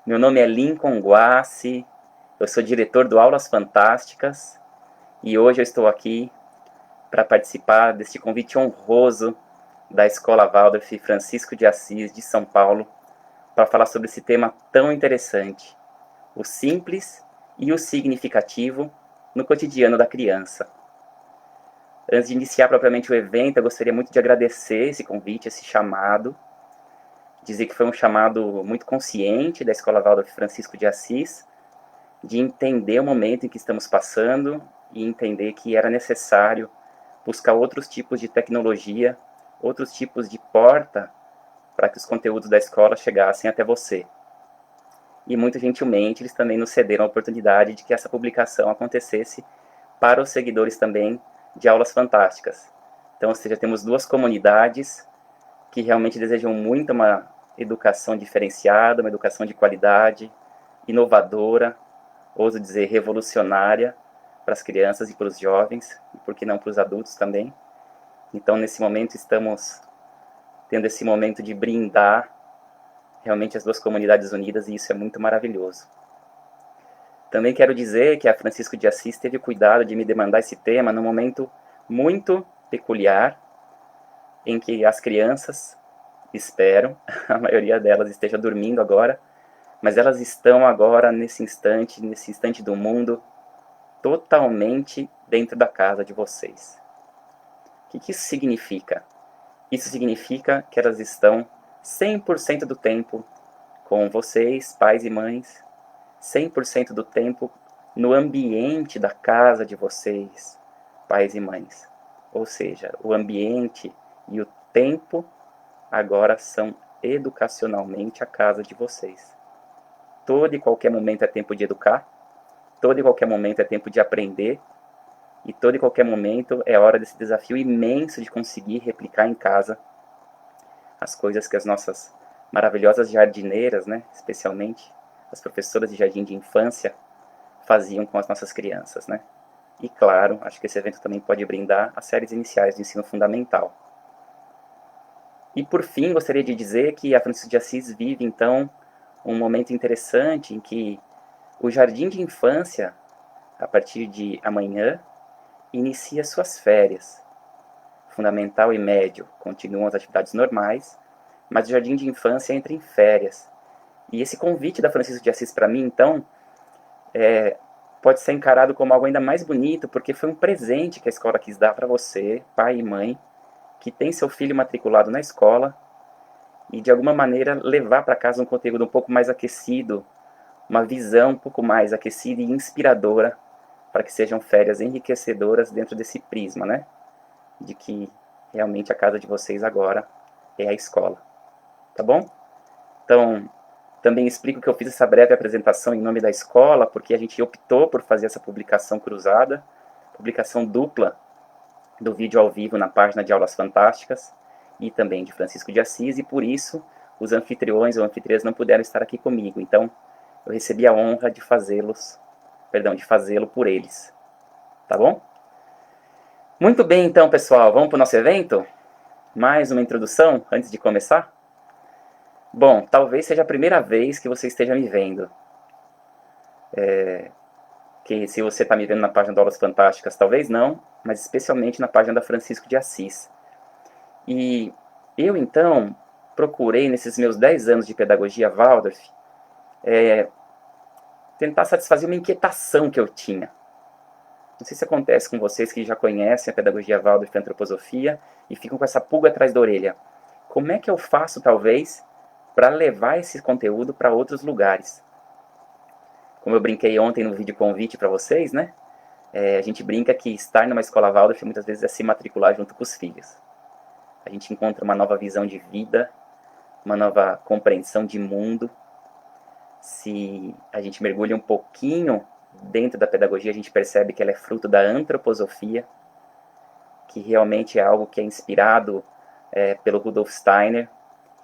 Meu nome é Lincoln Guassi, eu sou diretor do Aulas Fantásticas e hoje eu estou aqui para participar deste convite honroso da Escola Waldorf Francisco de Assis de São Paulo para falar sobre esse tema tão interessante, o simples e o significativo no cotidiano da criança. Antes de iniciar propriamente o evento, eu gostaria muito de agradecer esse convite, esse chamado, dizer que foi um chamado muito consciente da Escola Waldorf Francisco de Assis, de entender o momento em que estamos passando e entender que era necessário buscar outros tipos de tecnologia, outros tipos de porta para que os conteúdos da escola chegassem até você. E muito gentilmente eles também nos cederam a oportunidade de que essa publicação acontecesse para os seguidores também de Aulas Fantásticas. Então, ou seja, temos duas comunidades que realmente desejam muito uma educação diferenciada, uma educação de qualidade, inovadora, ouso dizer revolucionária, para as crianças e para os jovens, e por que não para os adultos também. Então, nesse momento, estamos tendo esse momento de brindar realmente as duas comunidades unidas, e isso é muito maravilhoso. Também quero dizer que a Francisco de Assis teve o cuidado de me demandar esse tema num momento muito peculiar, em que as crianças, espero, a maioria delas esteja dormindo agora, mas elas estão agora nesse instante do mundo, totalmente dentro da casa de vocês. O que isso significa? Isso significa que elas estão 100% do tempo com vocês, pais e mães, 100% do tempo no ambiente da casa de vocês, pais e mães. Ou seja, o ambiente e o tempo agora são educacionalmente a casa de vocês. Todo e qualquer momento é tempo de educar, todo e qualquer momento é tempo de aprender, e todo e qualquer momento é hora desse desafio imenso de conseguir replicar em casa as coisas que as nossas maravilhosas jardineiras, né, especialmente as professoras de jardim de infância, faziam com as nossas crianças, né? E claro, acho que esse evento também pode brindar as séries iniciais do ensino fundamental. E por fim, gostaria de dizer que a Francisco de Assis vive, então, um momento interessante em que o jardim de infância, a partir de amanhã, inicia suas férias. Fundamental e médio continuam as atividades normais, mas o jardim de infância entra em férias. E esse convite da Francisco de Assis para mim, então, pode ser encarado como algo ainda mais bonito, porque foi um presente que a escola quis dar para você, pai e mãe, que tem seu filho matriculado na escola, e de alguma maneira levar para casa um conteúdo um pouco mais aquecido, uma visão um pouco mais aquecida e inspiradora, para que sejam férias enriquecedoras dentro desse prisma, né? De que realmente a casa de vocês agora é a escola. Tá bom? Então, também explico que eu fiz essa breve apresentação em nome da escola, porque a gente optou por fazer essa publicação cruzada, publicação dupla do vídeo ao vivo na página de Aulas Fantásticas e também de Francisco de Assis, e por isso os anfitriões ou anfitriãs não puderam estar aqui comigo. Então, eu recebi a honra de fazê-lo por eles. Tá bom? Muito bem, então, pessoal, vamos para o nosso evento? Mais uma introdução antes de começar? Bom, talvez seja a primeira vez que você esteja me vendo. Que se você está me vendo na página do Aulas Fantásticas, talvez não, mas especialmente na página da Francisco de Assis. E eu, então, procurei, nesses meus 10 anos de pedagogia Waldorf, tentar satisfazer uma inquietação que eu tinha. Não sei se acontece com vocês que já conhecem a pedagogia Waldorf e a antroposofia e ficam com essa pulga atrás da orelha. Como é que eu faço, talvez, para levar esse conteúdo para outros lugares? Como eu brinquei ontem no vídeo convite para vocês, né? A gente brinca que estar numa escola Waldorf muitas vezes é se matricular junto com os filhos. A gente encontra uma nova visão de vida, uma nova compreensão de mundo. Se a gente mergulha um pouquinho dentro da pedagogia, a gente percebe que ela é fruto da antroposofia, que realmente é algo que é inspirado pelo Rudolf Steiner,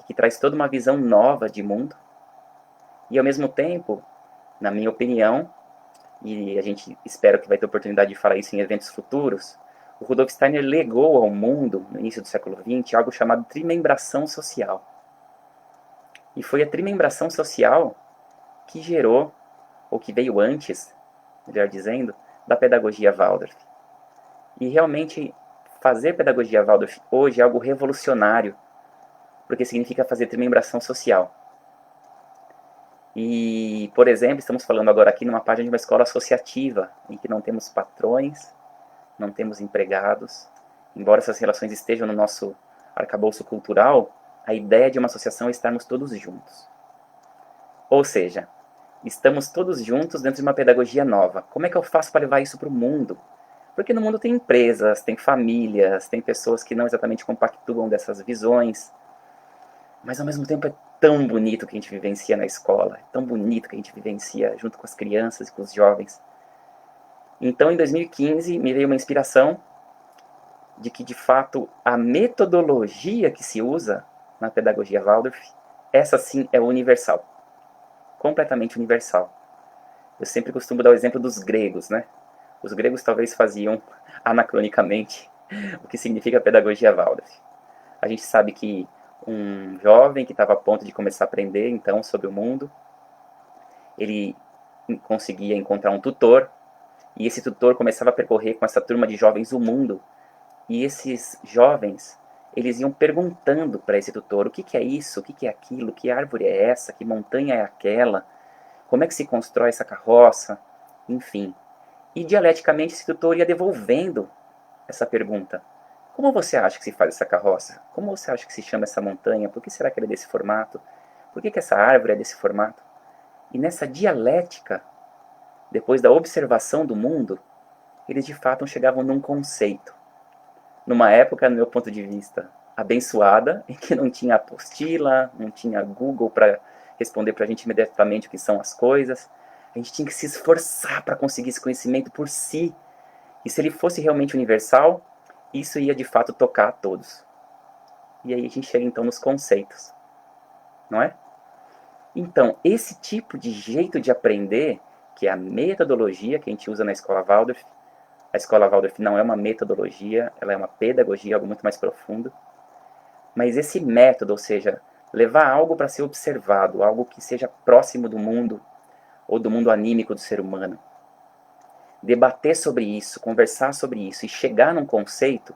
que traz toda uma visão nova de mundo. E ao mesmo tempo, na minha opinião, e a gente espera que vai ter oportunidade de falar isso em eventos futuros, o Rudolf Steiner legou ao mundo, no início do século XX, algo chamado trimembração social. E foi a trimembração social que gerou, ou que veio antes, melhor dizendo, da pedagogia Waldorf. E realmente fazer pedagogia Waldorf hoje é algo revolucionário, porque significa fazer trimembração social. E, por exemplo, estamos falando agora aqui numa página de uma escola associativa, em que não temos patrões, não temos empregados. Embora essas relações estejam no nosso arcabouço cultural, a ideia de uma associação é estarmos todos juntos. Ou seja, estamos todos juntos dentro de uma pedagogia nova. Como é que eu faço para levar isso para o mundo? Porque no mundo tem empresas, tem famílias, tem pessoas que não exatamente compactuam dessas visões. Mas ao mesmo tempo é tão bonito que a gente vivencia na escola, é tão bonito que a gente vivencia junto com as crianças e com os jovens. Então, em 2015, me veio uma inspiração de que, de fato, a metodologia que se usa na pedagogia Waldorf, essa sim é universal, completamente universal. Eu sempre costumo dar o exemplo dos gregos, né? Os gregos talvez faziam, anacronicamente, o que significa pedagogia Waldorf. A gente sabe que um jovem que estava a ponto de começar a aprender, então, sobre o mundo, ele conseguia encontrar um tutor, e esse tutor começava a percorrer com essa turma de jovens o mundo, e esses jovens, eles iam perguntando para esse tutor, o que, que é isso, o que, que é aquilo, que árvore é essa, que montanha é aquela, como é que se constrói essa carroça, enfim. E dialeticamente esse tutor ia devolvendo essa pergunta. Como você acha que se faz essa carroça? Como você acha que se chama essa montanha? Por que será que ela é desse formato? Por que essa árvore é desse formato? E nessa dialética, depois da observação do mundo, eles de fato chegavam num conceito. Numa época, no meu ponto de vista, abençoada, em que não tinha apostila, não tinha Google para responder para a gente imediatamente o que são as coisas. A gente tinha que se esforçar para conseguir esse conhecimento por si. E se ele fosse realmente universal, isso ia de fato tocar a todos. E aí a gente chega então nos conceitos, não é? Então, esse tipo de jeito de aprender, que é a metodologia que a gente usa na escola Waldorf, a escola Waldorf não é uma metodologia, ela é uma pedagogia, algo muito mais profundo. Mas esse método, ou seja, levar algo para ser observado, algo que seja próximo do mundo, ou do mundo anímico do ser humano, debater sobre isso, conversar sobre isso e chegar num conceito,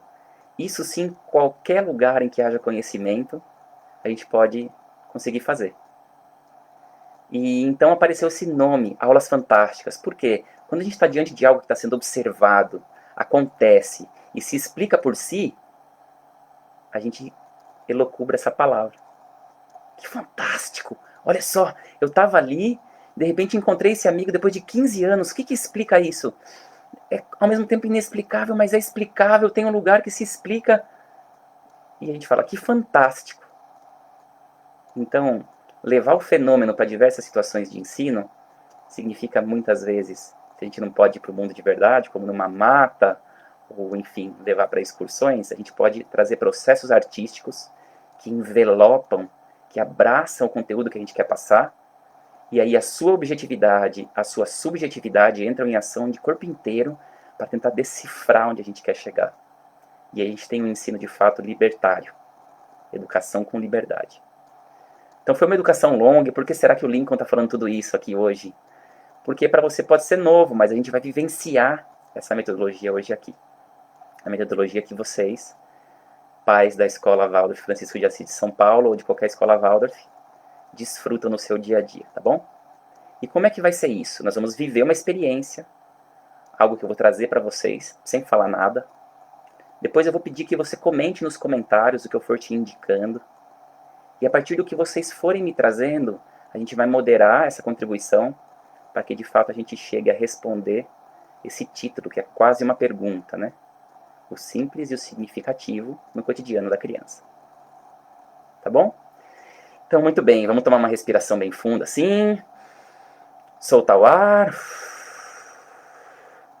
isso sim, qualquer lugar em que haja conhecimento, a gente pode conseguir fazer. E então apareceu esse nome, Aulas Fantásticas. Por quê? Quando a gente está diante de algo que está sendo observado, acontece e se explica por si, a gente elocubra essa palavra. Que fantástico! Olha só, eu estava ali, de repente encontrei esse amigo depois de 15 anos. O que explica isso? É ao mesmo tempo inexplicável, mas é explicável, tem um lugar que se explica. E a gente fala, que fantástico! Então, levar o fenômeno para diversas situações de ensino significa muitas vezes, se a gente não pode ir para o mundo de verdade, como numa mata, ou enfim, levar para excursões, a gente pode trazer processos artísticos que envelopam, que abraçam o conteúdo que a gente quer passar, e aí a sua objetividade, a sua subjetividade entram em ação de corpo inteiro para tentar decifrar onde a gente quer chegar. E aí a gente tem um ensino de fato libertário, educação com liberdade. Então foi uma educação longa, por que será que o Lincoln está falando tudo isso aqui hoje? Porque para você pode ser novo, mas a gente vai vivenciar essa metodologia hoje aqui. A metodologia que vocês, pais da escola Waldorf Francisco de Assis de São Paulo ou de qualquer escola Waldorf, desfrutam no seu dia a dia, tá bom? E como é que vai ser isso? Nós vamos viver uma experiência, algo que eu vou trazer para vocês, sem falar nada. Depois eu vou pedir que você comente nos comentários o que eu for te indicando. E a partir do que vocês forem me trazendo, a gente vai moderar essa contribuição para que de fato a gente chegue a responder esse título, que é quase uma pergunta, né? O simples e o significativo no cotidiano da criança. Tá bom? Então, muito bem, vamos tomar uma respiração bem funda assim. Soltar o ar.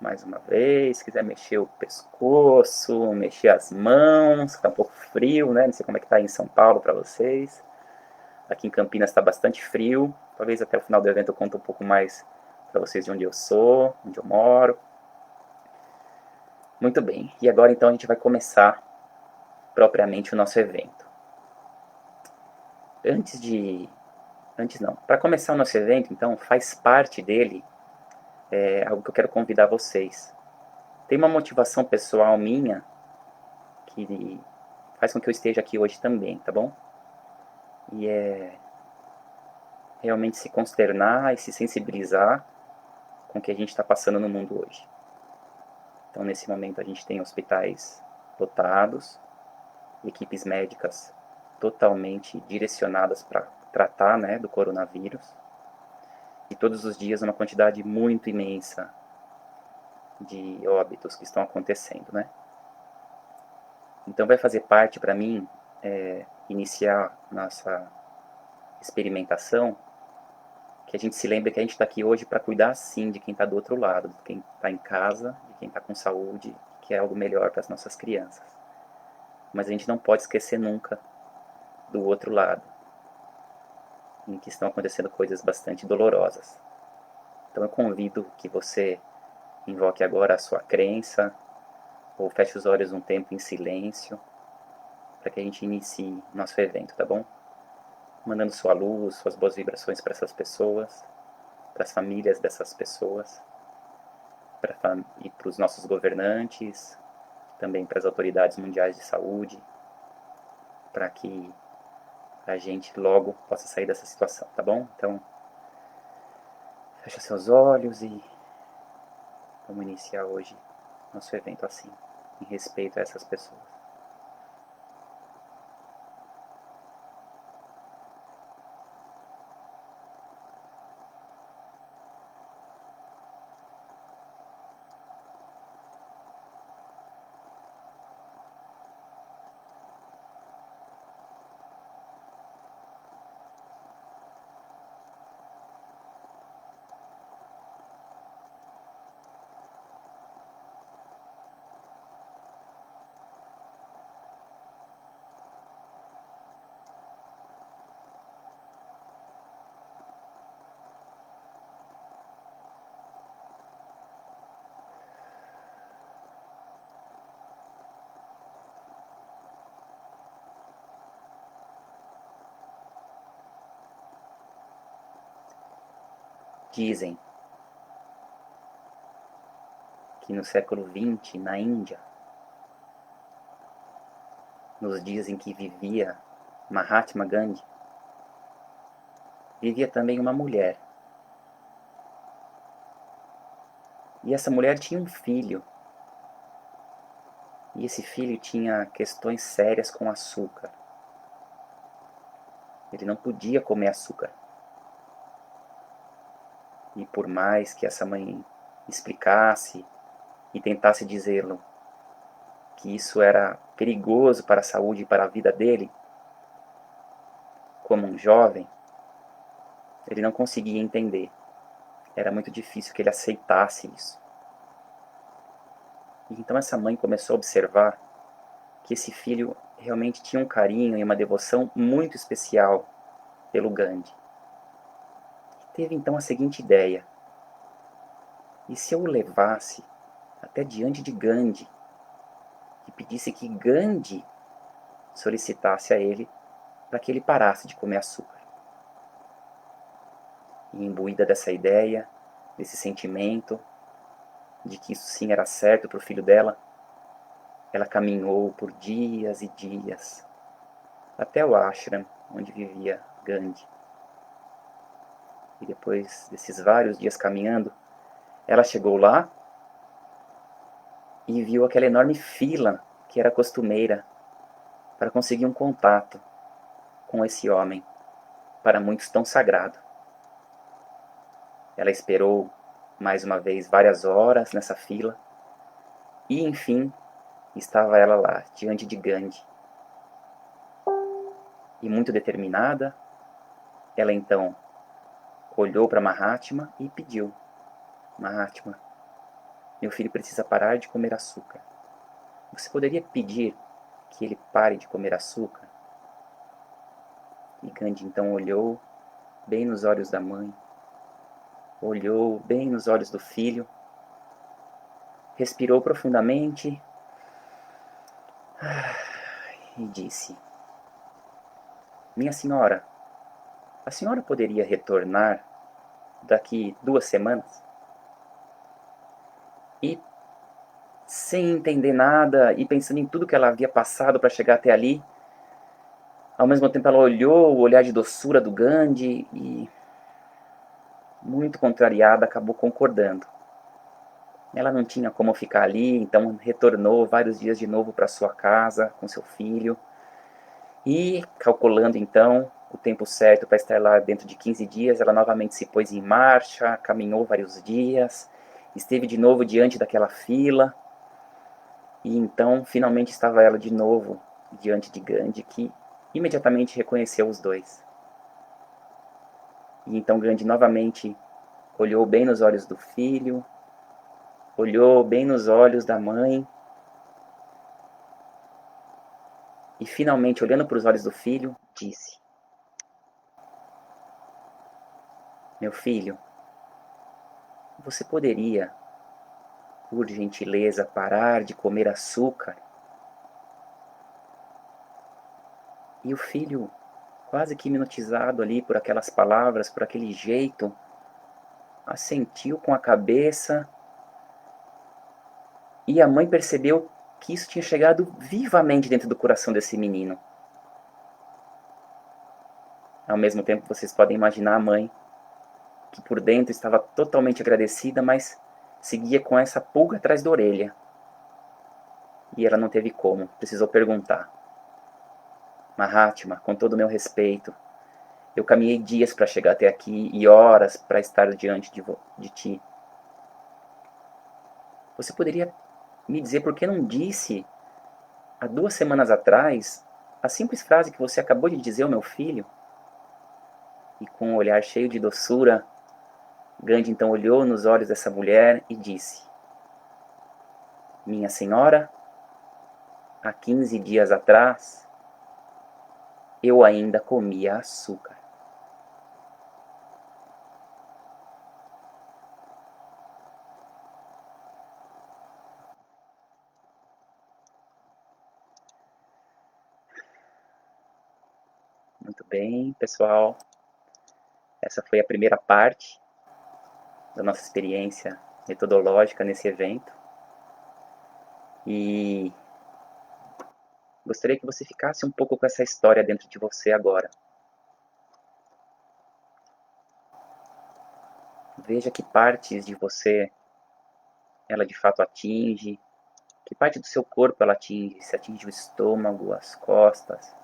Mais uma vez, se quiser mexer o pescoço, mexer as mãos, está um pouco frio, né? Não sei como é que tá aí em São Paulo para vocês. Aqui em Campinas está bastante frio. Talvez até o final do evento eu conte um pouco mais para vocês de onde eu sou, onde eu moro. Muito bem, e agora então a gente vai começar propriamente o nosso evento. Antes de Antes não. Para começar o nosso evento, então, faz parte dele algo que eu quero convidar vocês. Tem uma motivação pessoal minha que faz com que eu esteja aqui hoje também, tá bom? E é realmente se consternar e se sensibilizar com o que a gente está passando no mundo hoje. Então, nesse momento, a gente tem hospitais lotados, equipes médicas totalmente direcionadas para tratar, né, do coronavírus, e todos os dias uma quantidade muito imensa de óbitos que estão acontecendo, né? Então vai fazer parte para mim iniciar nossa experimentação, que a gente se lembre que a gente está aqui hoje para cuidar sim de quem está do outro lado, de quem está em casa, de quem está com saúde, que é algo melhor para as nossas crianças. Mas a gente não pode esquecer nunca do outro lado, em que estão acontecendo coisas bastante dolorosas. Então eu convido que você invoque agora a sua crença, ou feche os olhos um tempo em silêncio, para que a gente inicie nosso evento, tá bom? Mandando sua luz, suas boas vibrações para essas pessoas, para as famílias dessas pessoas, e para os nossos governantes, também para as autoridades mundiais de saúde, para que a gente logo possa sair dessa situação, tá bom? Então, fecha seus olhos e vamos iniciar hoje nosso evento assim, em respeito a essas pessoas. Dizem que no século XX, na Índia, nos dias em que vivia Mahatma Gandhi, vivia também uma mulher. E essa mulher tinha um filho. E esse filho tinha questões sérias com açúcar. Ele não podia comer açúcar. E por mais que essa mãe explicasse e tentasse dizê-lo que isso era perigoso para a saúde e para a vida dele, como um jovem, ele não conseguia entender. Era muito difícil que ele aceitasse isso. E então essa mãe começou a observar que esse filho realmente tinha um carinho e uma devoção muito especial pelo Gandhi. E teve então a seguinte ideia: e se eu o levasse até diante de Gandhi e pedisse que Gandhi solicitasse a ele para que ele parasse de comer açúcar? E imbuída dessa ideia, desse sentimento de que isso sim era certo para o filho dela, ela caminhou por dias e dias até o ashram onde vivia Gandhi. E depois desses vários dias caminhando, ela chegou lá e viu aquela enorme fila que era costumeira para conseguir um contato com esse homem, para muitos tão sagrado. Ela esperou mais uma vez várias horas nessa fila e, enfim, estava ela lá, diante de Gandhi. E muito determinada, ela então olhou para Mahatma e pediu: Mahatma, meu filho precisa parar de comer açúcar. Você poderia pedir que ele pare de comer açúcar? E Gandhi então olhou bem nos olhos da mãe, olhou bem nos olhos do filho, respirou profundamente e disse: Minha senhora, a senhora poderia retornar daqui 2 semanas? E, sem entender nada e pensando em tudo que ela havia passado para chegar até ali, ao mesmo tempo ela olhou o olhar de doçura do Gandhi e, muito contrariada, acabou concordando. Ela não tinha como ficar ali, então retornou vários dias de novo para sua casa com seu filho. E, calculando então o tempo certo para estar lá dentro de 15 dias, ela novamente se pôs em marcha, caminhou vários dias, esteve de novo diante daquela fila, e então finalmente estava ela de novo diante de Gandhi, que imediatamente reconheceu os dois. E então Gandhi novamente olhou bem nos olhos do filho, olhou bem nos olhos da mãe, e finalmente, olhando para os olhos do filho, disse: meu filho, você poderia, por gentileza, parar de comer açúcar? E o filho, quase que hipnotizado ali por aquelas palavras, por aquele jeito, assentiu com a cabeça, e a mãe percebeu que isso tinha chegado vivamente dentro do coração desse menino. Ao mesmo tempo, vocês podem imaginar a mãe, que por dentro estava totalmente agradecida, mas seguia com essa pulga atrás da orelha. E ela não teve como, precisou perguntar: Mahatma, com todo o meu respeito, eu caminhei dias para chegar até aqui e horas para estar diante de ti. Você poderia me dizer por que não disse, há 2 semanas atrás, a simples frase que você acabou de dizer ao meu filho? E com um olhar cheio de doçura, Gandhi então olhou nos olhos dessa mulher e disse: minha senhora, há 15 dias atrás, eu ainda comia açúcar. Muito bem, pessoal. Essa foi a primeira parte da nossa experiência metodológica nesse evento. E gostaria que você ficasse um pouco com essa história dentro de você agora. Veja que partes de você ela de fato atinge, que parte do seu corpo ela atinge, se atinge o estômago, as costas,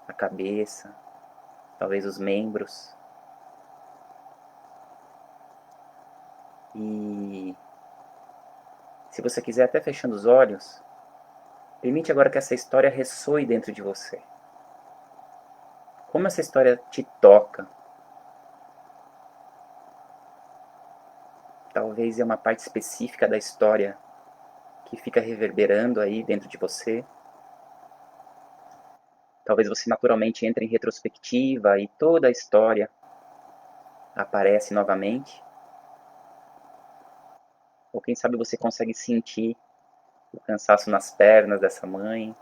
a cabeça, talvez os membros. E se você quiser, até fechando os olhos, permite agora que essa história ressoe dentro de você. Como essa história te toca? Talvez é uma parte específica da história que fica reverberando aí dentro de você. Talvez você naturalmente entre em retrospectiva e toda a história aparece novamente. Ou quem sabe você consegue sentir o cansaço nas pernas dessa mãe.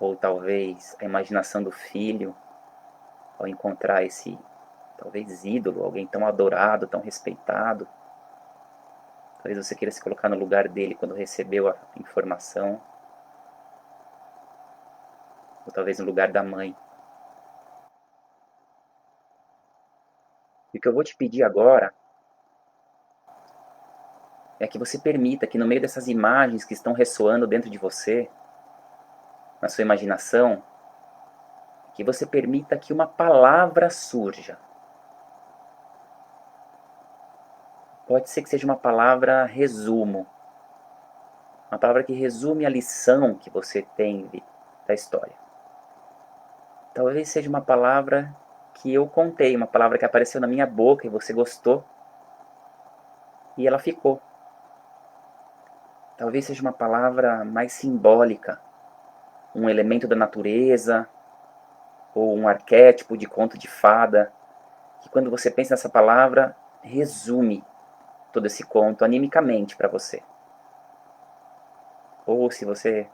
Ou talvez a imaginação do filho ao encontrar esse, talvez, ídolo, alguém tão adorado, tão respeitado. Talvez você queira se colocar no lugar dele quando recebeu a informação. Ou talvez no lugar da mãe. E o que eu vou te pedir agora é que você permita que no meio dessas imagens que estão ressoando dentro de você, na sua imaginação, que você permita que uma palavra surja. Pode ser que seja uma palavra resumo, uma palavra que resume a lição que você tem da história. Talvez seja uma palavra que eu contei, uma palavra que apareceu na minha boca e você gostou, e ela ficou. Talvez seja uma palavra mais simbólica, um elemento da natureza, ou um arquétipo de conto de fada, que quando você pensa nessa palavra, resume todo esse conto animicamente para você. Ou se você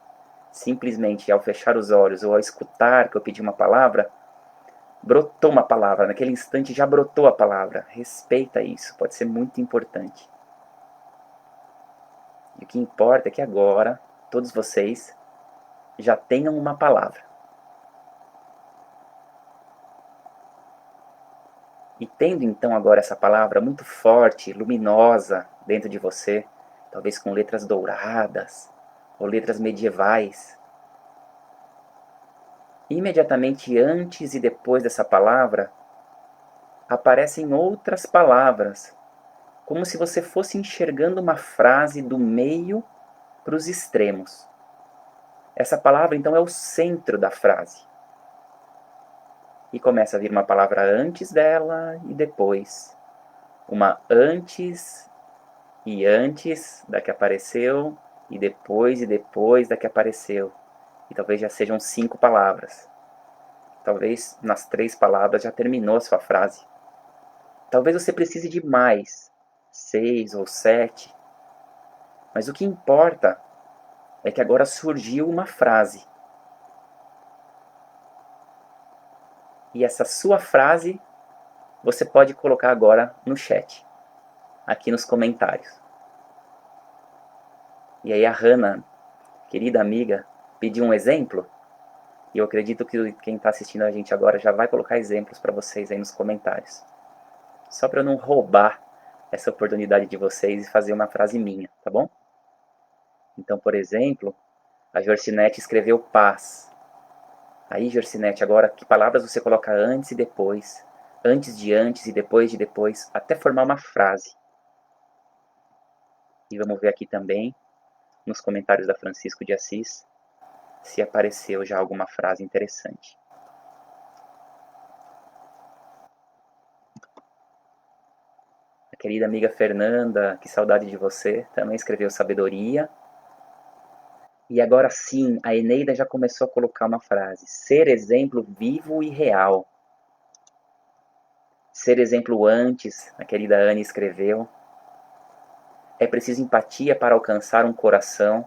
simplesmente, ao fechar os olhos ou ao escutar que eu pedi uma palavra, brotou uma palavra, naquele instante já brotou a palavra. Respeita isso, pode ser muito importante. E o que importa é que agora, todos vocês já tenham uma palavra. E tendo então agora essa palavra muito forte, luminosa dentro de você, talvez com letras douradas ou letras medievais, imediatamente antes e depois dessa palavra, aparecem outras palavras, como se você fosse enxergando uma frase do meio para os extremos. Essa palavra, então, é o centro da frase. E começa a vir uma palavra antes dela e depois. Uma antes da que apareceu, e depois da que apareceu. E talvez já sejam 5 palavras. Talvez nas 3 palavras já terminou a sua frase. Talvez você precise de mais, 6 ou 7. Mas o que importa é que agora surgiu uma frase. E essa sua frase você pode colocar agora no chat, aqui nos comentários. E aí a Hannah, querida amiga, pediu um exemplo. E eu acredito que quem está assistindo a gente agora já vai colocar exemplos para vocês aí nos comentários. Só para eu não roubar essa oportunidade de vocês e fazer uma frase minha, tá bom? Então, por exemplo, a Jorcinete escreveu paz. Aí, Jorcinete, agora que palavras você coloca antes e depois, antes e depois de depois, até formar uma frase. E vamos ver aqui também, nos comentários da Francisco de Assis, se apareceu já alguma frase interessante. A querida amiga Fernanda, que saudade de você, também escreveu sabedoria. E agora sim, a Eneida já começou a colocar uma frase. Ser exemplo vivo e real. Ser exemplo antes, a querida Anne escreveu. É preciso empatia para alcançar um coração.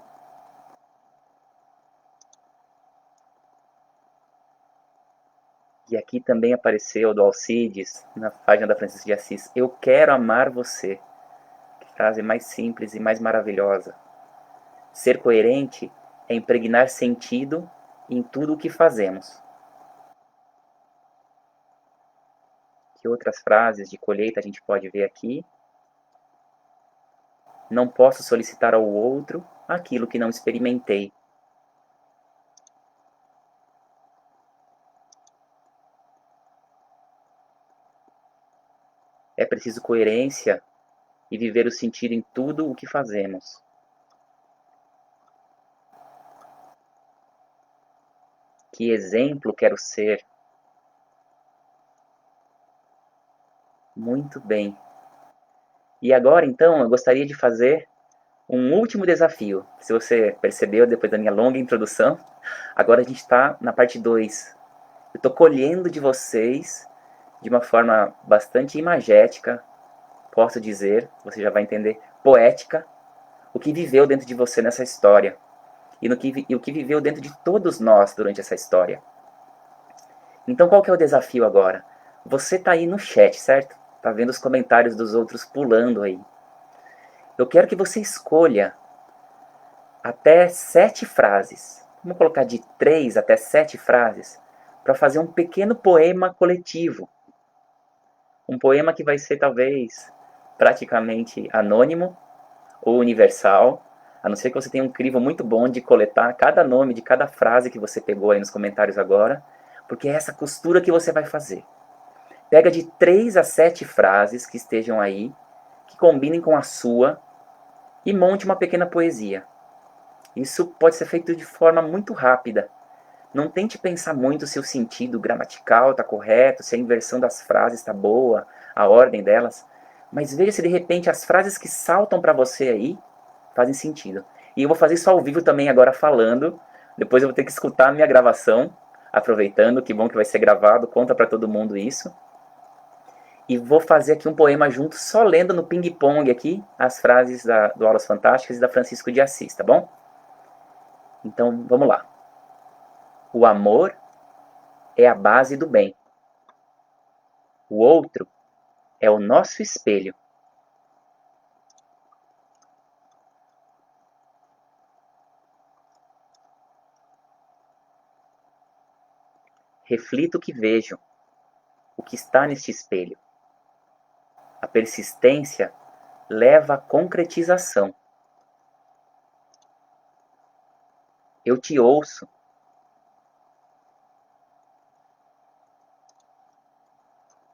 E aqui também apareceu do Alcides, na página da Francisco de Assis. Eu quero amar você. Que frase mais simples e mais maravilhosa. Ser coerente é impregnar sentido em tudo o que fazemos. Que outras frases de colheita a gente pode ver aqui? Não posso solicitar ao outro aquilo que não experimentei. É preciso coerência e viver o sentido em tudo o que fazemos. Que exemplo quero ser? Muito bem. E agora, então, eu gostaria de fazer um último desafio. Se você percebeu, depois da minha longa introdução, agora a gente está na parte 2. Eu estou colhendo de vocês, de uma forma bastante imagética, posso dizer, você já vai entender, poética, o que viveu dentro de você nessa história. E o que viveu dentro de todos nós durante essa história. Então qual que é o desafio agora? Você está aí no chat, certo? Tá vendo os comentários dos outros pulando aí. Eu quero que você escolha até 7 frases. Vamos colocar de 3 até 7 frases para fazer um pequeno poema coletivo. Um poema que vai ser talvez praticamente anônimo ou universal, a não ser que você tenha um crivo muito bom de coletar cada nome de cada frase que você pegou aí nos comentários agora, porque é essa costura que você vai fazer. Pega de 3 a 7 frases que estejam aí, que combinem com a sua, e monte uma pequena poesia. Isso pode ser feito de forma muito rápida. Não tente pensar muito se o sentido gramatical está correto, se a inversão das frases está boa, a ordem delas. Mas veja se de repente as frases que saltam para você aí fazem sentido. E eu vou fazer isso ao vivo também agora falando. Depois eu vou ter que escutar a minha gravação, aproveitando, que bom que vai ser gravado, conta para todo mundo isso. E vou fazer aqui um poema junto, só lendo no ping-pong aqui as frases do Aulas Fantásticas e da Francisco de Assis, tá bom? Então, vamos lá. O amor é a base do bem. O outro é o nosso espelho. Reflito o que vejo, o que está neste espelho. A persistência leva à concretização. Eu te ouço.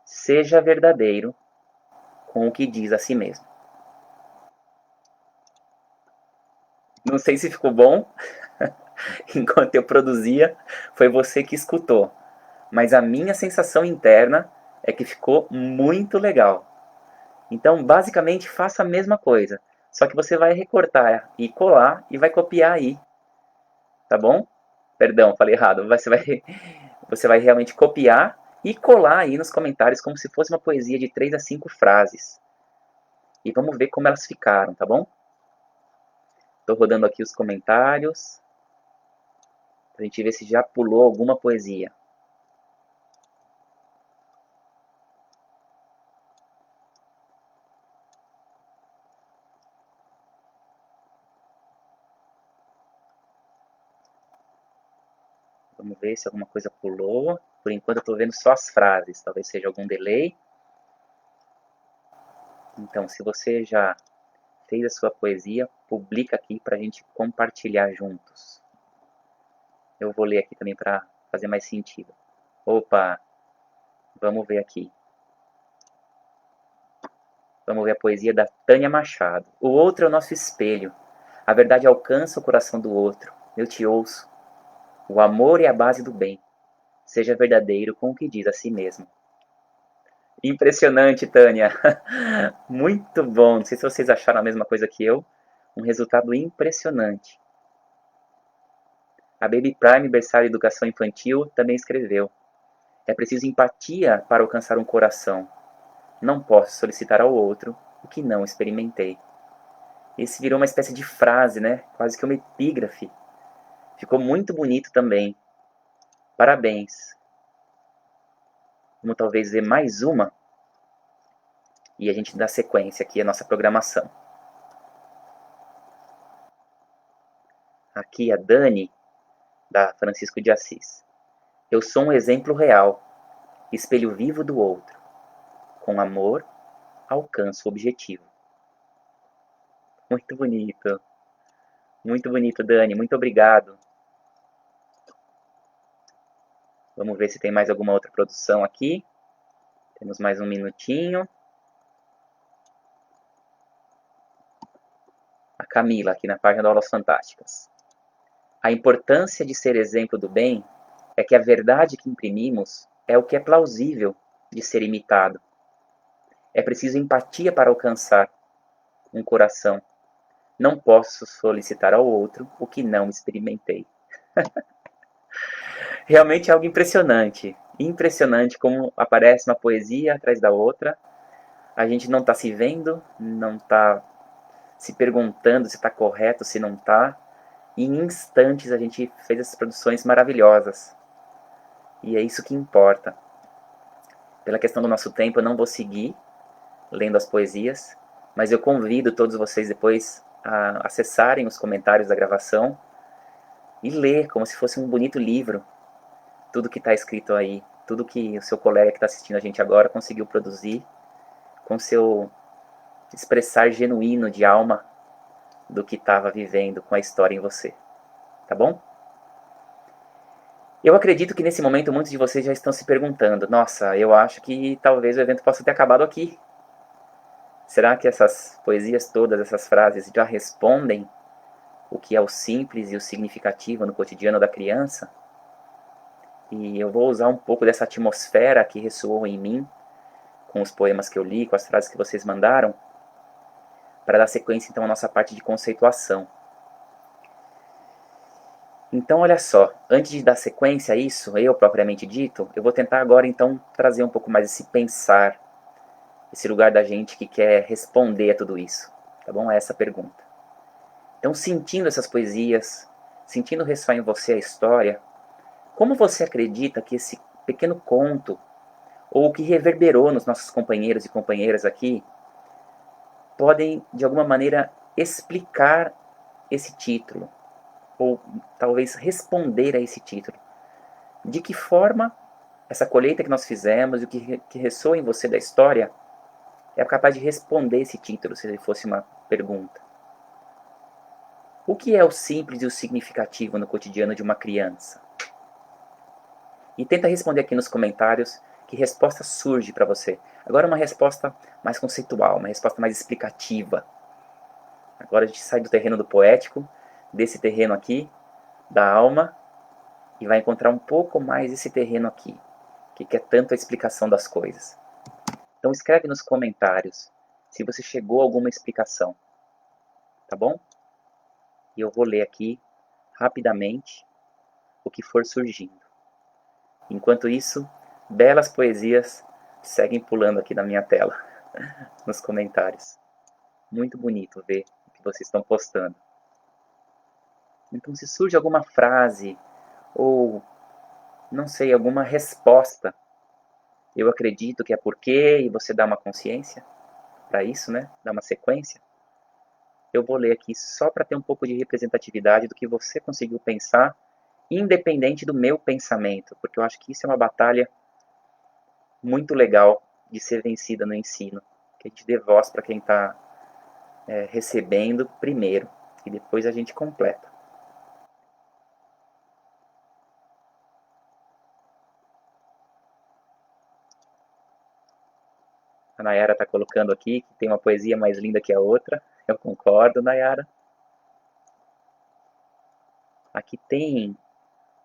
Seja verdadeiro com o que diz a si mesmo. Não sei se ficou bom. Enquanto eu produzia, foi você que escutou. Mas a minha sensação interna é que ficou muito legal. Então, basicamente, faça a mesma coisa. Só que você vai recortar e colar e vai copiar aí. Tá bom? Perdão, falei errado. Você vai realmente copiar e colar aí nos comentários como se fosse uma poesia de 3 a 5 frases. E vamos ver como elas ficaram, tá bom? Estou rodando aqui os comentários. Pra gente ver se já pulou alguma poesia. Vamos ver se alguma coisa pulou. Por enquanto eu estou vendo só as frases. Talvez seja algum delay. Então, se você já fez a sua poesia, publica aqui para a gente compartilhar juntos. Eu vou ler aqui também para fazer mais sentido. Opa, vamos ver aqui. Vamos ver a poesia da Tânia Machado. O outro é o nosso espelho. A verdade alcança o coração do outro. Eu te ouço. O amor é a base do bem. Seja verdadeiro com o que diz a si mesmo. Impressionante, Tânia. Muito bom. Não sei se vocês acharam a mesma coisa que eu. Um resultado impressionante. A Baby Prime, berçário de educação infantil, também escreveu: é preciso empatia para alcançar um coração. Não posso solicitar ao outro o que não experimentei. Esse virou uma espécie de frase, né? Quase que uma epígrafe. Ficou muito bonito também. Parabéns. Vamos talvez ver mais uma e a gente dá sequência aqui à nossa programação. Aqui a Dani, da Francisco de Assis. Eu sou um exemplo real, espelho vivo do outro. Com amor, alcanço o objetivo. Muito bonito. Muito bonito, Dani. Muito obrigado. Vamos ver se tem mais alguma outra produção aqui. Temos mais um minutinho. A Camila, aqui na página do Aulas Fantásticas. A importância de ser exemplo do bem é que a verdade que imprimimos é o que é plausível de ser imitado. É preciso empatia para alcançar um coração. Não posso solicitar ao outro o que não experimentei. Realmente é algo impressionante. Impressionante como aparece uma poesia atrás da outra. A gente não está se vendo, não está se perguntando se está correto, se não está. E em instantes a gente fez essas produções maravilhosas. E é isso que importa. Pela questão do nosso tempo, eu não vou seguir lendo as poesias, mas eu convido todos vocês depois a acessarem os comentários da gravação e ler como se fosse um bonito livro tudo que está escrito aí, tudo que o seu colega que está assistindo a gente agora conseguiu produzir com seu expressar genuíno de alma do que estava vivendo com a história em você, tá bom? Eu acredito que nesse momento muitos de vocês já estão se perguntando: nossa, eu acho que talvez o evento possa ter acabado aqui. Será que essas poesias todas, essas frases já respondem o que é o simples e o significativo no cotidiano da criança? E eu vou usar um pouco dessa atmosfera que ressoou em mim, com os poemas que eu li, com as frases que vocês mandaram, para dar sequência então à nossa parte de conceituação. Então, olha só, antes de dar sequência a isso, eu propriamente dito, eu vou tentar agora então trazer um pouco mais esse pensar, esse lugar da gente que quer responder a tudo isso, tá bom? A essa pergunta. Então, sentindo essas poesias, sentindo ressoar em você a história, como você acredita que esse pequeno conto, ou o que reverberou nos nossos companheiros e companheiras aqui, podem, de alguma maneira, explicar esse título, ou talvez responder a esse título. De que forma essa colheita que nós fizemos e o que ressoa em você da história é capaz de responder esse título, se ele fosse uma pergunta. O que é o simples e o significativo no cotidiano de uma criança? E tenta responder aqui nos comentários que resposta surge para você. Agora uma resposta mais conceitual, uma resposta mais explicativa. Agora a gente sai do terreno do poético, desse terreno aqui, da alma, e vai encontrar um pouco mais esse terreno aqui, que quer tanto a explicação das coisas. Então escreve nos comentários se você chegou a alguma explicação, tá bom? E eu vou ler aqui, rapidamente, o que for surgindo. Enquanto isso, belas poesias seguem pulando aqui na minha tela, nos comentários. Muito bonito ver o que vocês estão postando. Então, se surge alguma frase, ou, não sei, alguma resposta, eu acredito que é porque, e você dá uma consciência para isso, né? Dá uma sequência. Eu vou ler aqui só para ter um pouco de representatividade do que você conseguiu pensar, independente do meu pensamento, porque eu acho que isso é uma batalha muito legal de ser vencida no ensino, que a gente dê voz para quem está recebendo primeiro, e depois a gente completa. A Nayara está colocando aqui que tem uma poesia mais linda que a outra. Eu concordo, Nayara. Aqui tem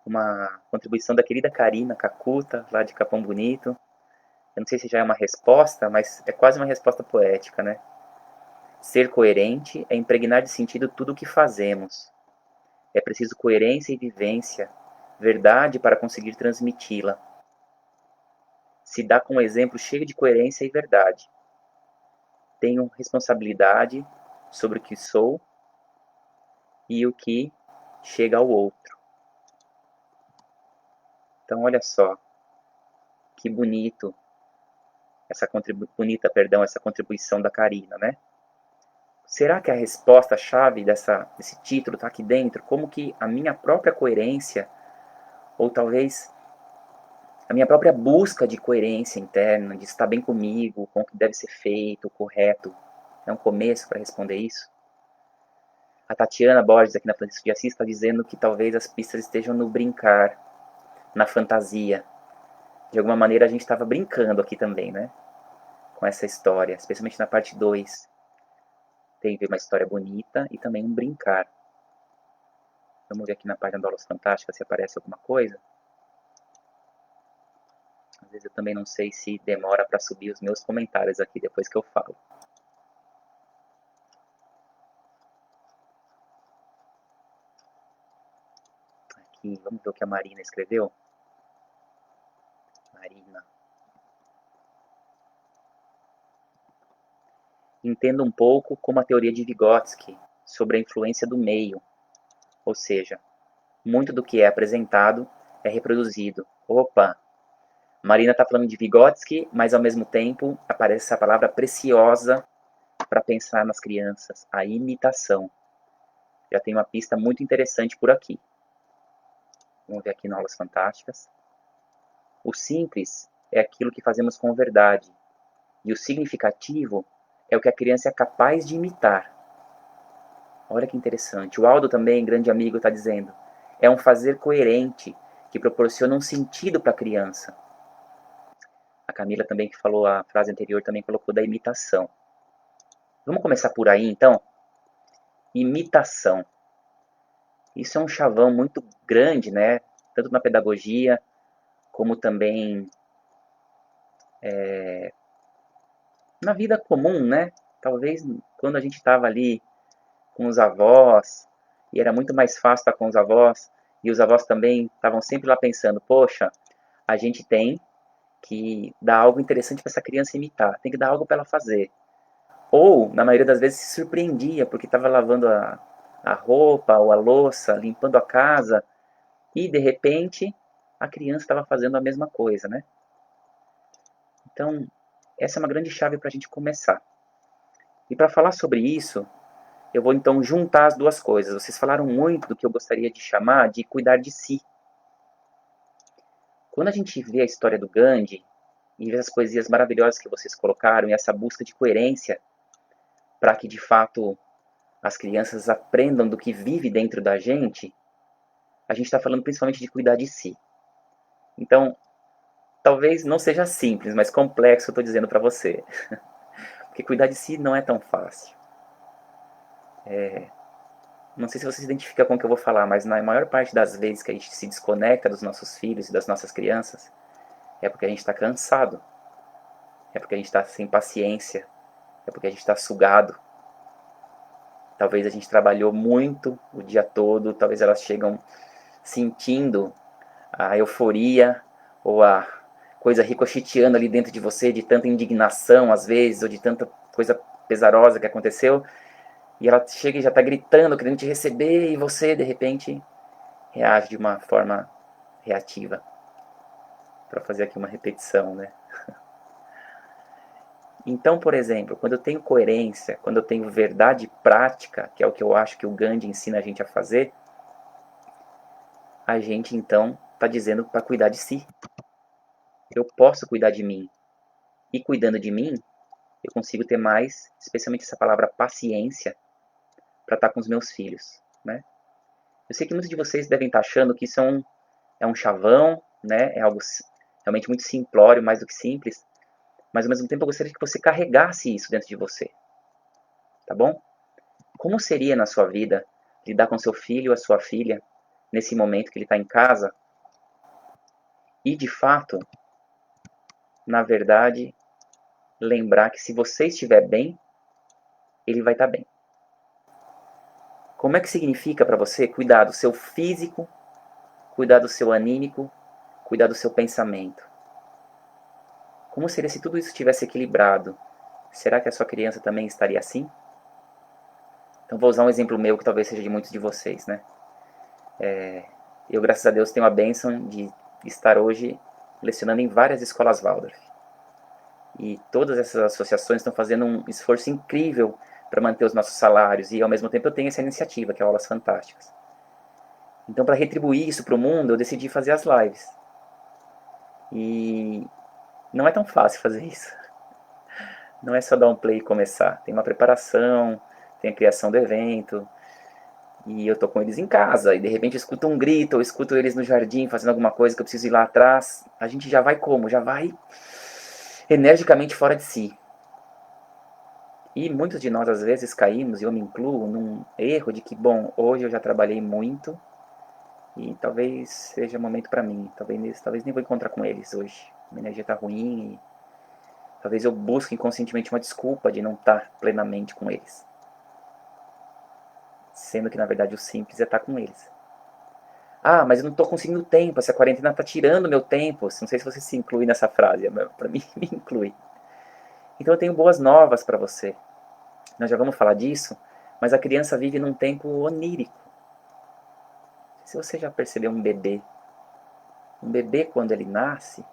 uma contribuição da querida Karina Kakuta, lá de Capão Bonito. Eu não sei se já é uma resposta, mas é quase uma resposta poética, né? Ser coerente é impregnar de sentido tudo o que fazemos. É preciso coerência e vivência, verdade para conseguir transmiti-la. Se dá com um exemplo cheio de coerência e verdade. Tenho responsabilidade sobre o que sou e o que chega ao outro. Então, olha só, que bonito essa contribuição da Karina, né? Será que a resposta-chave desse título está aqui dentro? Como que a minha própria coerência, ou talvez a minha própria busca de coerência interna, de estar bem comigo, com o que deve ser feito, o correto, é um começo para responder isso? A Tatiana Borges, aqui na Francisco de Assis, está dizendo que talvez as pistas estejam no brincar, na fantasia. De alguma maneira a gente estava brincando aqui também, né? Com essa história, especialmente na parte 2. Teve uma história bonita e também um brincar. Vamos ver aqui na página do Aulas Fantásticas se aparece alguma coisa. Às vezes eu também não sei se demora para subir os meus comentários aqui depois que eu falo. Aqui, vamos ver o que a Marina escreveu. Marina. Entenda um pouco como a teoria de Vygotsky sobre a influência do meio. Ou seja, muito do que é apresentado é reproduzido. Opa! Marina está falando de Vygotsky, mas ao mesmo tempo aparece essa palavra preciosa para pensar nas crianças, a imitação. Já tem uma pista muito interessante por aqui. Vamos ver aqui nas Aulas Fantásticas. O simples é aquilo que fazemos com verdade, e o significativo é o que a criança é capaz de imitar. Olha que interessante. O Aldo também, grande amigo, está dizendo, é um fazer coerente, que proporciona um sentido para a criança. A Camila também, que falou a frase anterior, também colocou da imitação. Vamos começar por aí, então? Imitação. Isso é um chavão muito grande, né? Tanto na pedagogia, como também na vida comum, né? Talvez quando a gente estava ali com os avós, e era muito mais fácil estar com os avós, e os avós também estavam sempre lá pensando, poxa, a gente tem que dar algo interessante para essa criança imitar, tem que dar algo para ela fazer. Ou, na maioria das vezes, se surpreendia, porque estava lavando a roupa ou a louça, limpando a casa, e, de repente, a criança estava fazendo a mesma coisa, né? Então, essa é uma grande chave para a gente começar. E para falar sobre isso, eu vou então juntar as duas coisas. Vocês falaram muito do que eu gostaria de chamar de cuidar de si. Quando a gente vê a história do Gandhi, e vê as poesias maravilhosas que vocês colocaram, e essa busca de coerência, para que de fato as crianças aprendam do que vive dentro da gente, a gente está falando principalmente de cuidar de si. Então, talvez não seja simples, mas complexo, eu estou dizendo para você. Porque cuidar de si não é tão fácil. Não sei se você se identifica com o que eu vou falar, mas na maior parte das vezes que a gente se desconecta dos nossos filhos e das nossas crianças, é porque a gente está cansado, é porque a gente está sem paciência, é porque a gente está sugado. Talvez a gente trabalhou muito o dia todo, talvez elas chegam sentindo a euforia ou a coisa ricocheteando ali dentro de você, de tanta indignação às vezes, ou de tanta coisa pesarosa que aconteceu, e ela chega e já está gritando, querendo te receber, e você, de repente, reage de uma forma reativa. Para fazer aqui uma repetição, né? Então, por exemplo, quando eu tenho coerência, quando eu tenho verdade prática, que é o que eu acho que o Gandhi ensina a gente a fazer, a gente então está dizendo para cuidar de si. Eu posso cuidar de mim. E cuidando de mim, eu consigo ter mais, especialmente essa palavra paciência, para estar com os meus filhos, né? Eu sei que muitos de vocês devem estar achando que isso é um chavão, né? É algo realmente muito simplório, mais do que simples, mas ao mesmo tempo eu gostaria que você carregasse isso dentro de você, tá bom? Como seria na sua vida lidar com seu filho ou a sua filha nesse momento que ele está em casa e, de fato, na verdade, lembrar que se você estiver bem, ele vai estar bem. Como é que significa para você cuidar do seu físico, cuidar do seu anímico, cuidar do seu pensamento? Como seria se tudo isso estivesse equilibrado? Será que a sua criança também estaria assim? Então vou usar um exemplo meu que talvez seja de muitos de vocês, né? Eu, graças a Deus, tenho a bênção de estar hoje lecionando em várias escolas Waldorf. E todas essas associações estão fazendo um esforço incrível para manter os nossos salários. E, ao mesmo tempo, eu tenho essa iniciativa, que é Aulas Fantásticas. Então, para retribuir isso para o mundo, eu decidi fazer as lives. E não é tão fácil fazer isso. Não é só dar um play e começar. Tem uma preparação, tem a criação do evento. E eu tô com eles em casa, e de repente eu escuto um grito, ou escuto eles no jardim fazendo alguma coisa que eu preciso ir lá atrás. A gente já vai como? Já vai energicamente fora de si. E muitos de nós às vezes caímos, e eu me incluo, num erro de que, bom, hoje eu já trabalhei muito, e talvez seja momento para mim. Talvez nem vou encontrar com eles hoje. Minha energia tá ruim, e talvez eu busque inconscientemente uma desculpa de não estar plenamente com eles. Sendo que na verdade o simples é estar com eles. Ah, mas eu não estou conseguindo tempo, essa quarentena está tirando meu tempo. Não sei se você se inclui nessa frase, para mim me inclui. Então eu tenho boas novas para você. Nós já vamos falar disso, mas a criança vive num tempo onírico. Se você já percebeu um bebê quando ele nasce,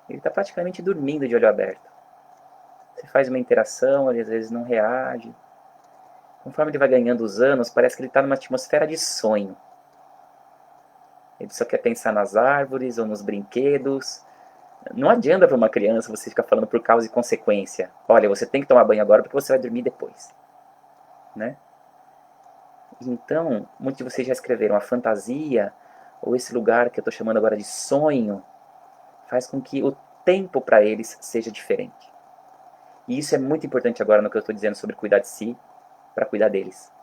ele está praticamente dormindo de olho aberto. Você faz uma interação, ele às vezes não reage. Conforme ele vai ganhando os anos, parece que ele está numa atmosfera de sonho. Ele só quer pensar nas árvores ou nos brinquedos. Não adianta para uma criança você ficar falando por causa e consequência. Olha, você tem que tomar banho agora porque você vai dormir depois. Né? Então, muitos de vocês já escreveram a fantasia, ou esse lugar que eu estou chamando agora de sonho, faz com que o tempo para eles seja diferente. E isso é muito importante agora no que eu estou dizendo sobre cuidar de si, para cuidar deles.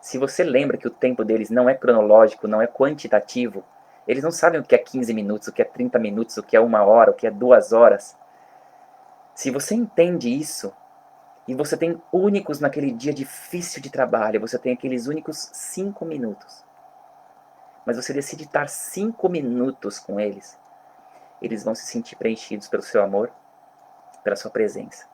Se você lembra que o tempo deles não é cronológico, não é quantitativo, eles não sabem o que é 15 minutos, o que é 30 minutos, o que é 1 hora, o que é 2 horas. Se você entende isso, e você tem únicos naquele dia difícil de trabalho, você tem aqueles únicos 5 minutos, mas você decide estar 5 minutos com eles, eles vão se sentir preenchidos pelo seu amor, pela sua presença.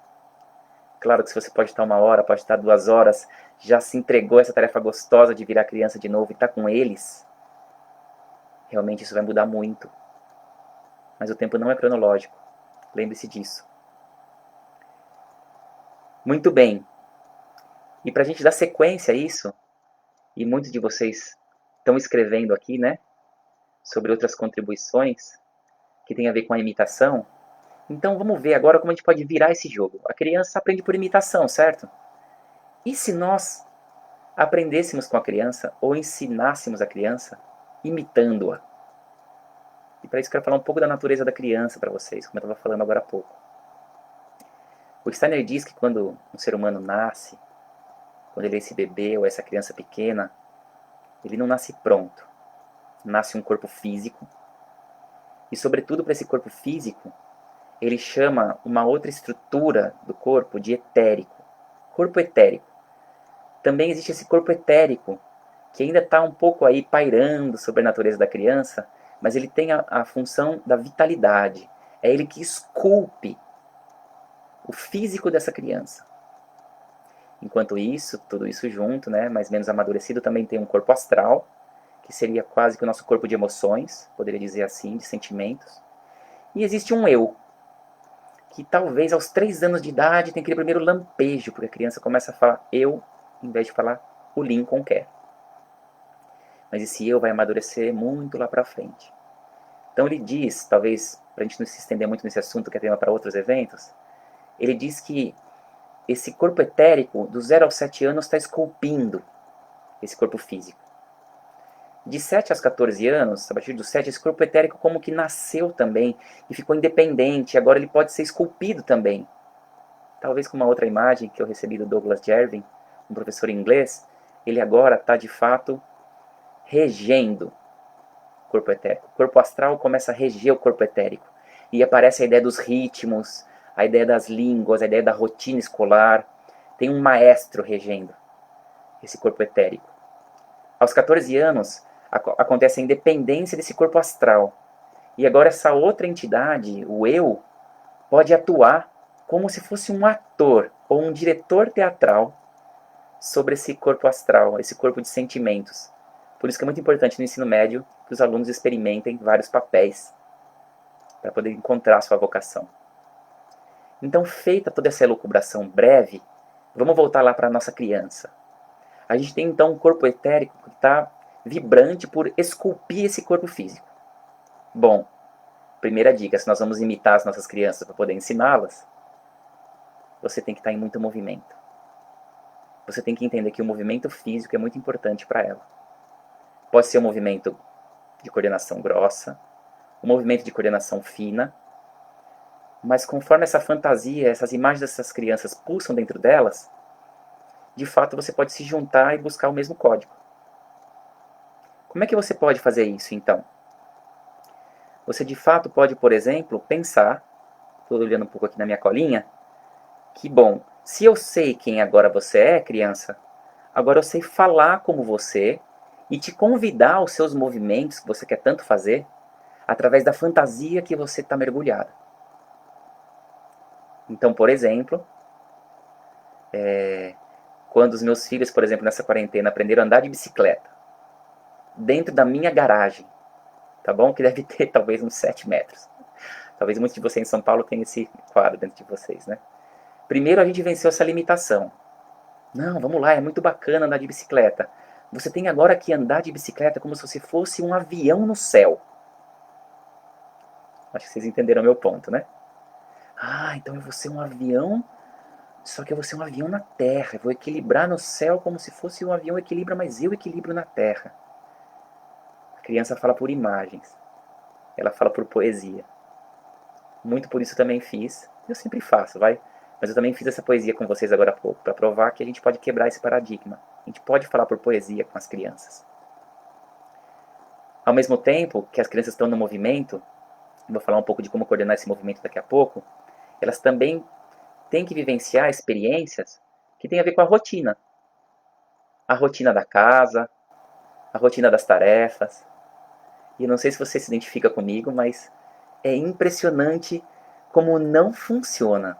Claro que se você pode estar 1 hora, pode estar 2 horas, já se entregou essa tarefa gostosa de virar criança de novo e estar com eles, realmente isso vai mudar muito. Mas o tempo não é cronológico. Lembre-se disso. Muito bem. E para a gente dar sequência a isso, e muitos de vocês estão escrevendo aqui, né, sobre outras contribuições que tem a ver com a imitação. Então vamos ver agora como a gente pode virar esse jogo. A criança aprende por imitação, certo? E se nós aprendêssemos com a criança ou ensinássemos a criança imitando-a? E para isso eu quero falar um pouco da natureza da criança para vocês, como eu estava falando agora há pouco. O Steiner diz que quando um ser humano nasce, quando ele é esse bebê ou essa criança pequena, ele não nasce pronto. Nasce um corpo físico. E sobretudo para esse corpo físico, ele chama uma outra estrutura do corpo de etérico. Corpo etérico. Também existe esse corpo etérico, que ainda está um pouco aí pairando sobre a natureza da criança, mas ele tem a função da vitalidade. É ele que esculpe o físico dessa criança. Enquanto isso, tudo isso junto, né, mais ou menos amadurecido, também tem um corpo astral, que seria quase que o nosso corpo de emoções, poderia dizer assim, de sentimentos. E existe um eu, que talvez aos 3 anos de idade tem aquele primeiro lampejo, porque a criança começa a falar eu, em vez de falar o Lincoln quer. Mas esse eu vai amadurecer muito lá para frente. Então ele diz, talvez, para a gente não se estender muito nesse assunto, que é tema para outros eventos, ele diz que esse corpo etérico, do 0 aos 7 anos, está esculpindo esse corpo físico. De 7 aos 14 anos, a partir dos 7, esse corpo etérico como que nasceu também e ficou independente, agora ele pode ser esculpido também. Talvez com uma outra imagem que eu recebi do Douglas Jervin, um professor inglês, ele agora está de fato regendo o corpo etérico. O corpo astral começa a reger o corpo etérico. E aparece a ideia dos ritmos, a ideia das línguas, a ideia da rotina escolar. Tem um maestro regendo esse corpo etérico. Aos 14 anos, acontece a independência desse corpo astral. E agora essa outra entidade, o eu, pode atuar como se fosse um ator ou um diretor teatral sobre esse corpo astral, esse corpo de sentimentos. Por isso que é muito importante no ensino médio que os alunos experimentem vários papéis para poder encontrar a sua vocação. Então, feita toda essa elucubração breve, vamos voltar lá para a nossa criança. A gente tem então um corpo etérico que está vibrante por esculpir esse corpo físico. Bom, primeira dica, se nós vamos imitar as nossas crianças para poder ensiná-las, você tem que estar em muito movimento. Você tem que entender que o movimento físico é muito importante para ela. Pode ser um movimento de coordenação grossa, um movimento de coordenação fina, mas conforme essa fantasia, essas imagens dessas crianças pulsam dentro delas, de fato você pode se juntar e buscar o mesmo código. Como é que você pode fazer isso, então? Você de fato pode, por exemplo, pensar, estou olhando um pouco aqui na minha colinha, que bom, se eu sei quem agora você é, criança, agora eu sei falar como você e te convidar aos seus movimentos que você quer tanto fazer, através da fantasia que você está mergulhado. Então, por exemplo, quando os meus filhos, por exemplo, nessa quarentena, aprenderam a andar de bicicleta, dentro da minha garagem, tá bom? Que deve ter talvez uns 7 metros. Talvez muitos de vocês em São Paulo tenham esse quadro dentro de vocês, né? Primeiro a gente venceu essa limitação. Não, vamos lá, é muito bacana andar de bicicleta. Você tem agora que andar de bicicleta como se você fosse um avião no céu. Acho que vocês entenderam o meu ponto, né? Ah, então eu vou ser um avião, só que eu vou ser um avião na terra. Eu vou equilibrar no céu como se fosse um avião equilibra, mas eu equilibro na terra. A criança fala por imagens. Ela fala por poesia. Muito por isso também fiz. Eu sempre faço, vai? Mas eu também fiz essa poesia com vocês agora há pouco, para provar que a gente pode quebrar esse paradigma. A gente pode falar por poesia com as crianças. Ao mesmo tempo que as crianças estão no movimento, vou falar um pouco de como coordenar esse movimento daqui a pouco, elas também têm que vivenciar experiências que têm a ver com a rotina. A rotina da casa, a rotina das tarefas. E eu não sei se você se identifica comigo, mas é impressionante como não funciona.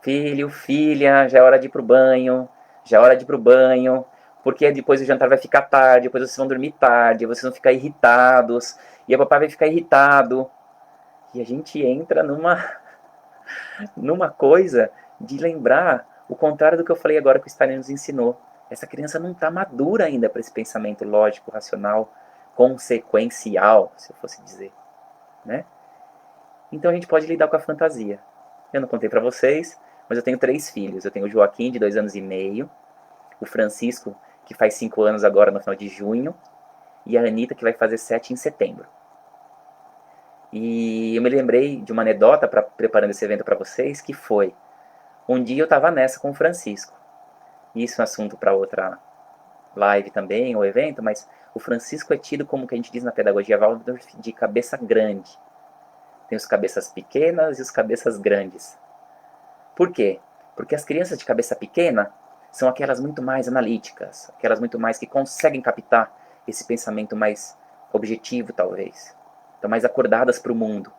Filho, filha, já é hora de ir pro banho, já é hora de ir pro banho, porque depois o jantar vai ficar tarde, depois vocês vão dormir tarde, vocês vão ficar irritados, e o papai vai ficar irritado. E a gente entra numa numa coisa de lembrar o contrário do que eu falei agora que o Stalin nos ensinou. Essa criança não está madura ainda para esse pensamento lógico, racional, consequencial, se eu fosse dizer, né? Então a gente pode lidar com a fantasia. Eu não contei para vocês, mas eu tenho 3 filhos. Eu tenho o Joaquim, de 2 anos e meio, o Francisco, que faz 5 anos agora no final de junho, e a Anitta, que vai fazer 7 em setembro. E eu me lembrei de uma anedota preparando esse evento para vocês, que foi, um dia eu estava nessa com o Francisco. Isso é um assunto para outra live também, ou evento, mas o Francisco é tido como, que a gente diz na pedagogia Waldorf, de cabeça grande. Tem os cabeças pequenas e os cabeças grandes. Por quê? Porque as crianças de cabeça pequena são aquelas muito mais analíticas, aquelas muito mais que conseguem captar esse pensamento mais objetivo, talvez. Estão mais acordadas para o mundo.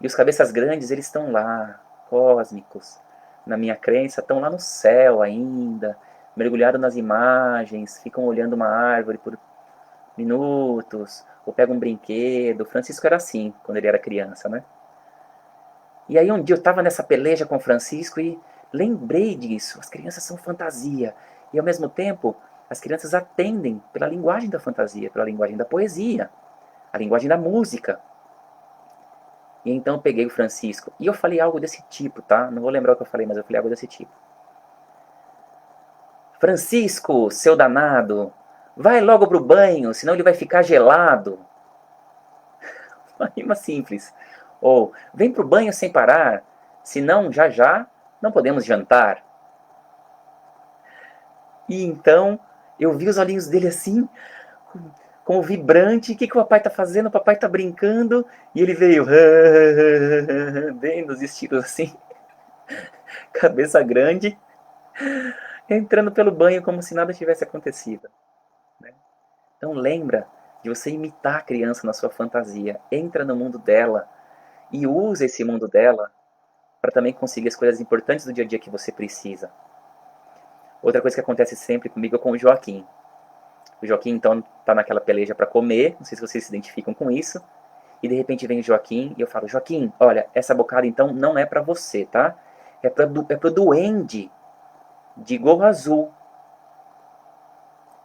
E os cabeças grandes, eles estão lá, cósmicos, na minha crença, estão lá no céu ainda, mergulhados nas imagens, ficam olhando uma árvore por minutos, ou pegam um brinquedo. O Francisco era assim, quando ele era criança, né? E aí um dia eu estava nessa peleja com o Francisco e lembrei disso. As crianças são fantasia. E ao mesmo tempo, as crianças atendem pela linguagem da fantasia, pela linguagem da poesia, a linguagem da música. E então eu peguei o Francisco e eu falei algo desse tipo, tá? Não vou lembrar o que eu falei, mas eu falei algo desse tipo. Francisco, seu danado, vai logo pro banho, senão ele vai ficar gelado. Uma rima simples. Ou, vem pro banho sem parar, senão já já não podemos jantar. E então eu vi os olhinhos dele assim, como vibrante. O que, que o papai tá fazendo? O papai tá brincando. E ele veio, bem nos estilos assim, cabeça grande, entrando pelo banho como se nada tivesse acontecido. Né? Então lembra de você imitar a criança na sua fantasia. Entra no mundo dela e usa esse mundo dela para também conseguir as coisas importantes do dia a dia que você precisa. Outra coisa que acontece sempre comigo é com o Joaquim. O Joaquim, então, tá naquela peleja para comer, não sei se vocês se identificam com isso, e de repente vem o Joaquim e eu falo, Joaquim, olha, essa bocada então não é para você, tá? É pro duende de gorro azul.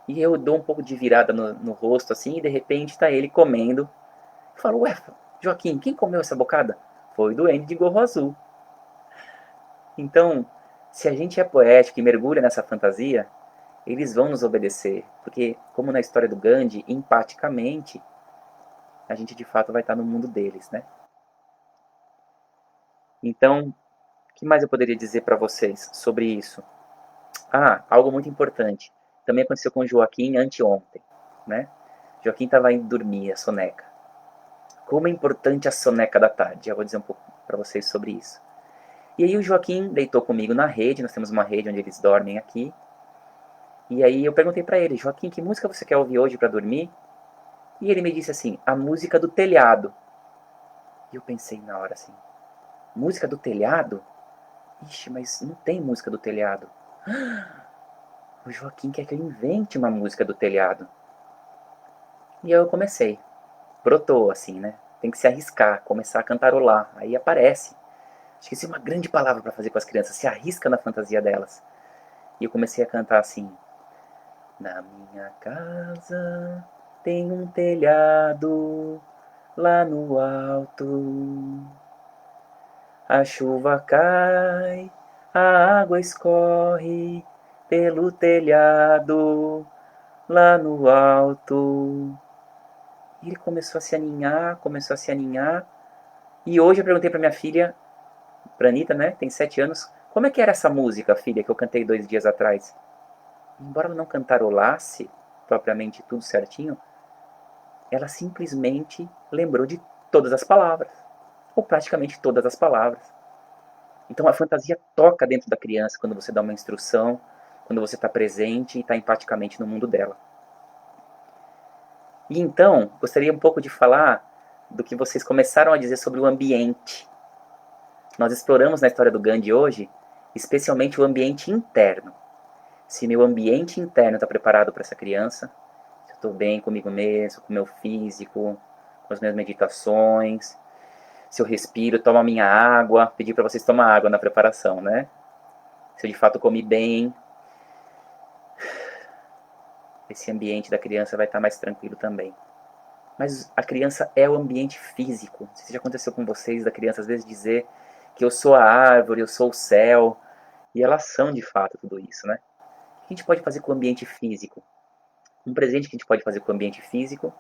E eu dou um pouco de virada no rosto assim, e de repente tá ele comendo. Eu falo, ué, Joaquim, quem comeu essa bocada? Foi o duende de gorro azul. Então, se a gente é poético e mergulha nessa fantasia, eles vão nos obedecer. Porque, como na história do Gandhi, empaticamente, a gente de fato vai estar no mundo deles, né? Então, o que mais eu poderia dizer para vocês sobre isso? Ah, algo muito importante. Também aconteceu com o Joaquim anteontem, né? Joaquim estava indo dormir, a soneca. Como é importante a soneca da tarde. Já vou dizer um pouco para vocês sobre isso. E aí o Joaquim deitou comigo na rede, nós temos uma rede onde eles dormem aqui. E aí eu perguntei para ele, Joaquim, que música você quer ouvir hoje para dormir? E ele me disse assim, a música do telhado. E eu pensei na hora assim, música do telhado? Ixi, mas não tem música do telhado. O Joaquim quer que eu invente uma música do telhado. E aí eu comecei. Brotou assim, né? Tem que se arriscar, começar a cantarolar. Aí aparece. Acho que isso é uma grande palavra para fazer com as crianças. Se arrisca na fantasia delas. E eu comecei a cantar assim. Na minha casa tem um telhado lá no alto. A chuva cai, a água escorre pelo telhado lá no alto. E ele começou a se aninhar, começou a se aninhar. E hoje eu perguntei para minha filha, pra Anitta, né, tem 7 anos, como é que era essa música, filha, que eu cantei 2 dias atrás? Embora ela não cantarolasse propriamente tudo certinho, ela simplesmente lembrou de todas as palavras, ou praticamente todas as palavras. Então a fantasia toca dentro da criança quando você dá uma instrução, quando você está presente e está empaticamente no mundo dela. E então, gostaria um pouco de falar do que vocês começaram a dizer sobre o ambiente. Nós exploramos na história do Gandhi hoje, especialmente o ambiente interno. Se meu ambiente interno está preparado para essa criança, se eu estou bem comigo mesmo, com o meu físico, com as minhas meditações, se eu respiro, tomo a minha água, pedi para vocês tomar água na preparação, né? Se eu de fato comi bem, esse ambiente da criança vai estar mais tranquilo também. Mas a criança é o ambiente físico. Não sei se já aconteceu com vocês, da criança às vezes dizer que eu sou a árvore, eu sou o céu, e elas são de fato tudo isso, né? O que a gente pode fazer com o ambiente físico? Um presente que a gente pode fazer com o ambiente físico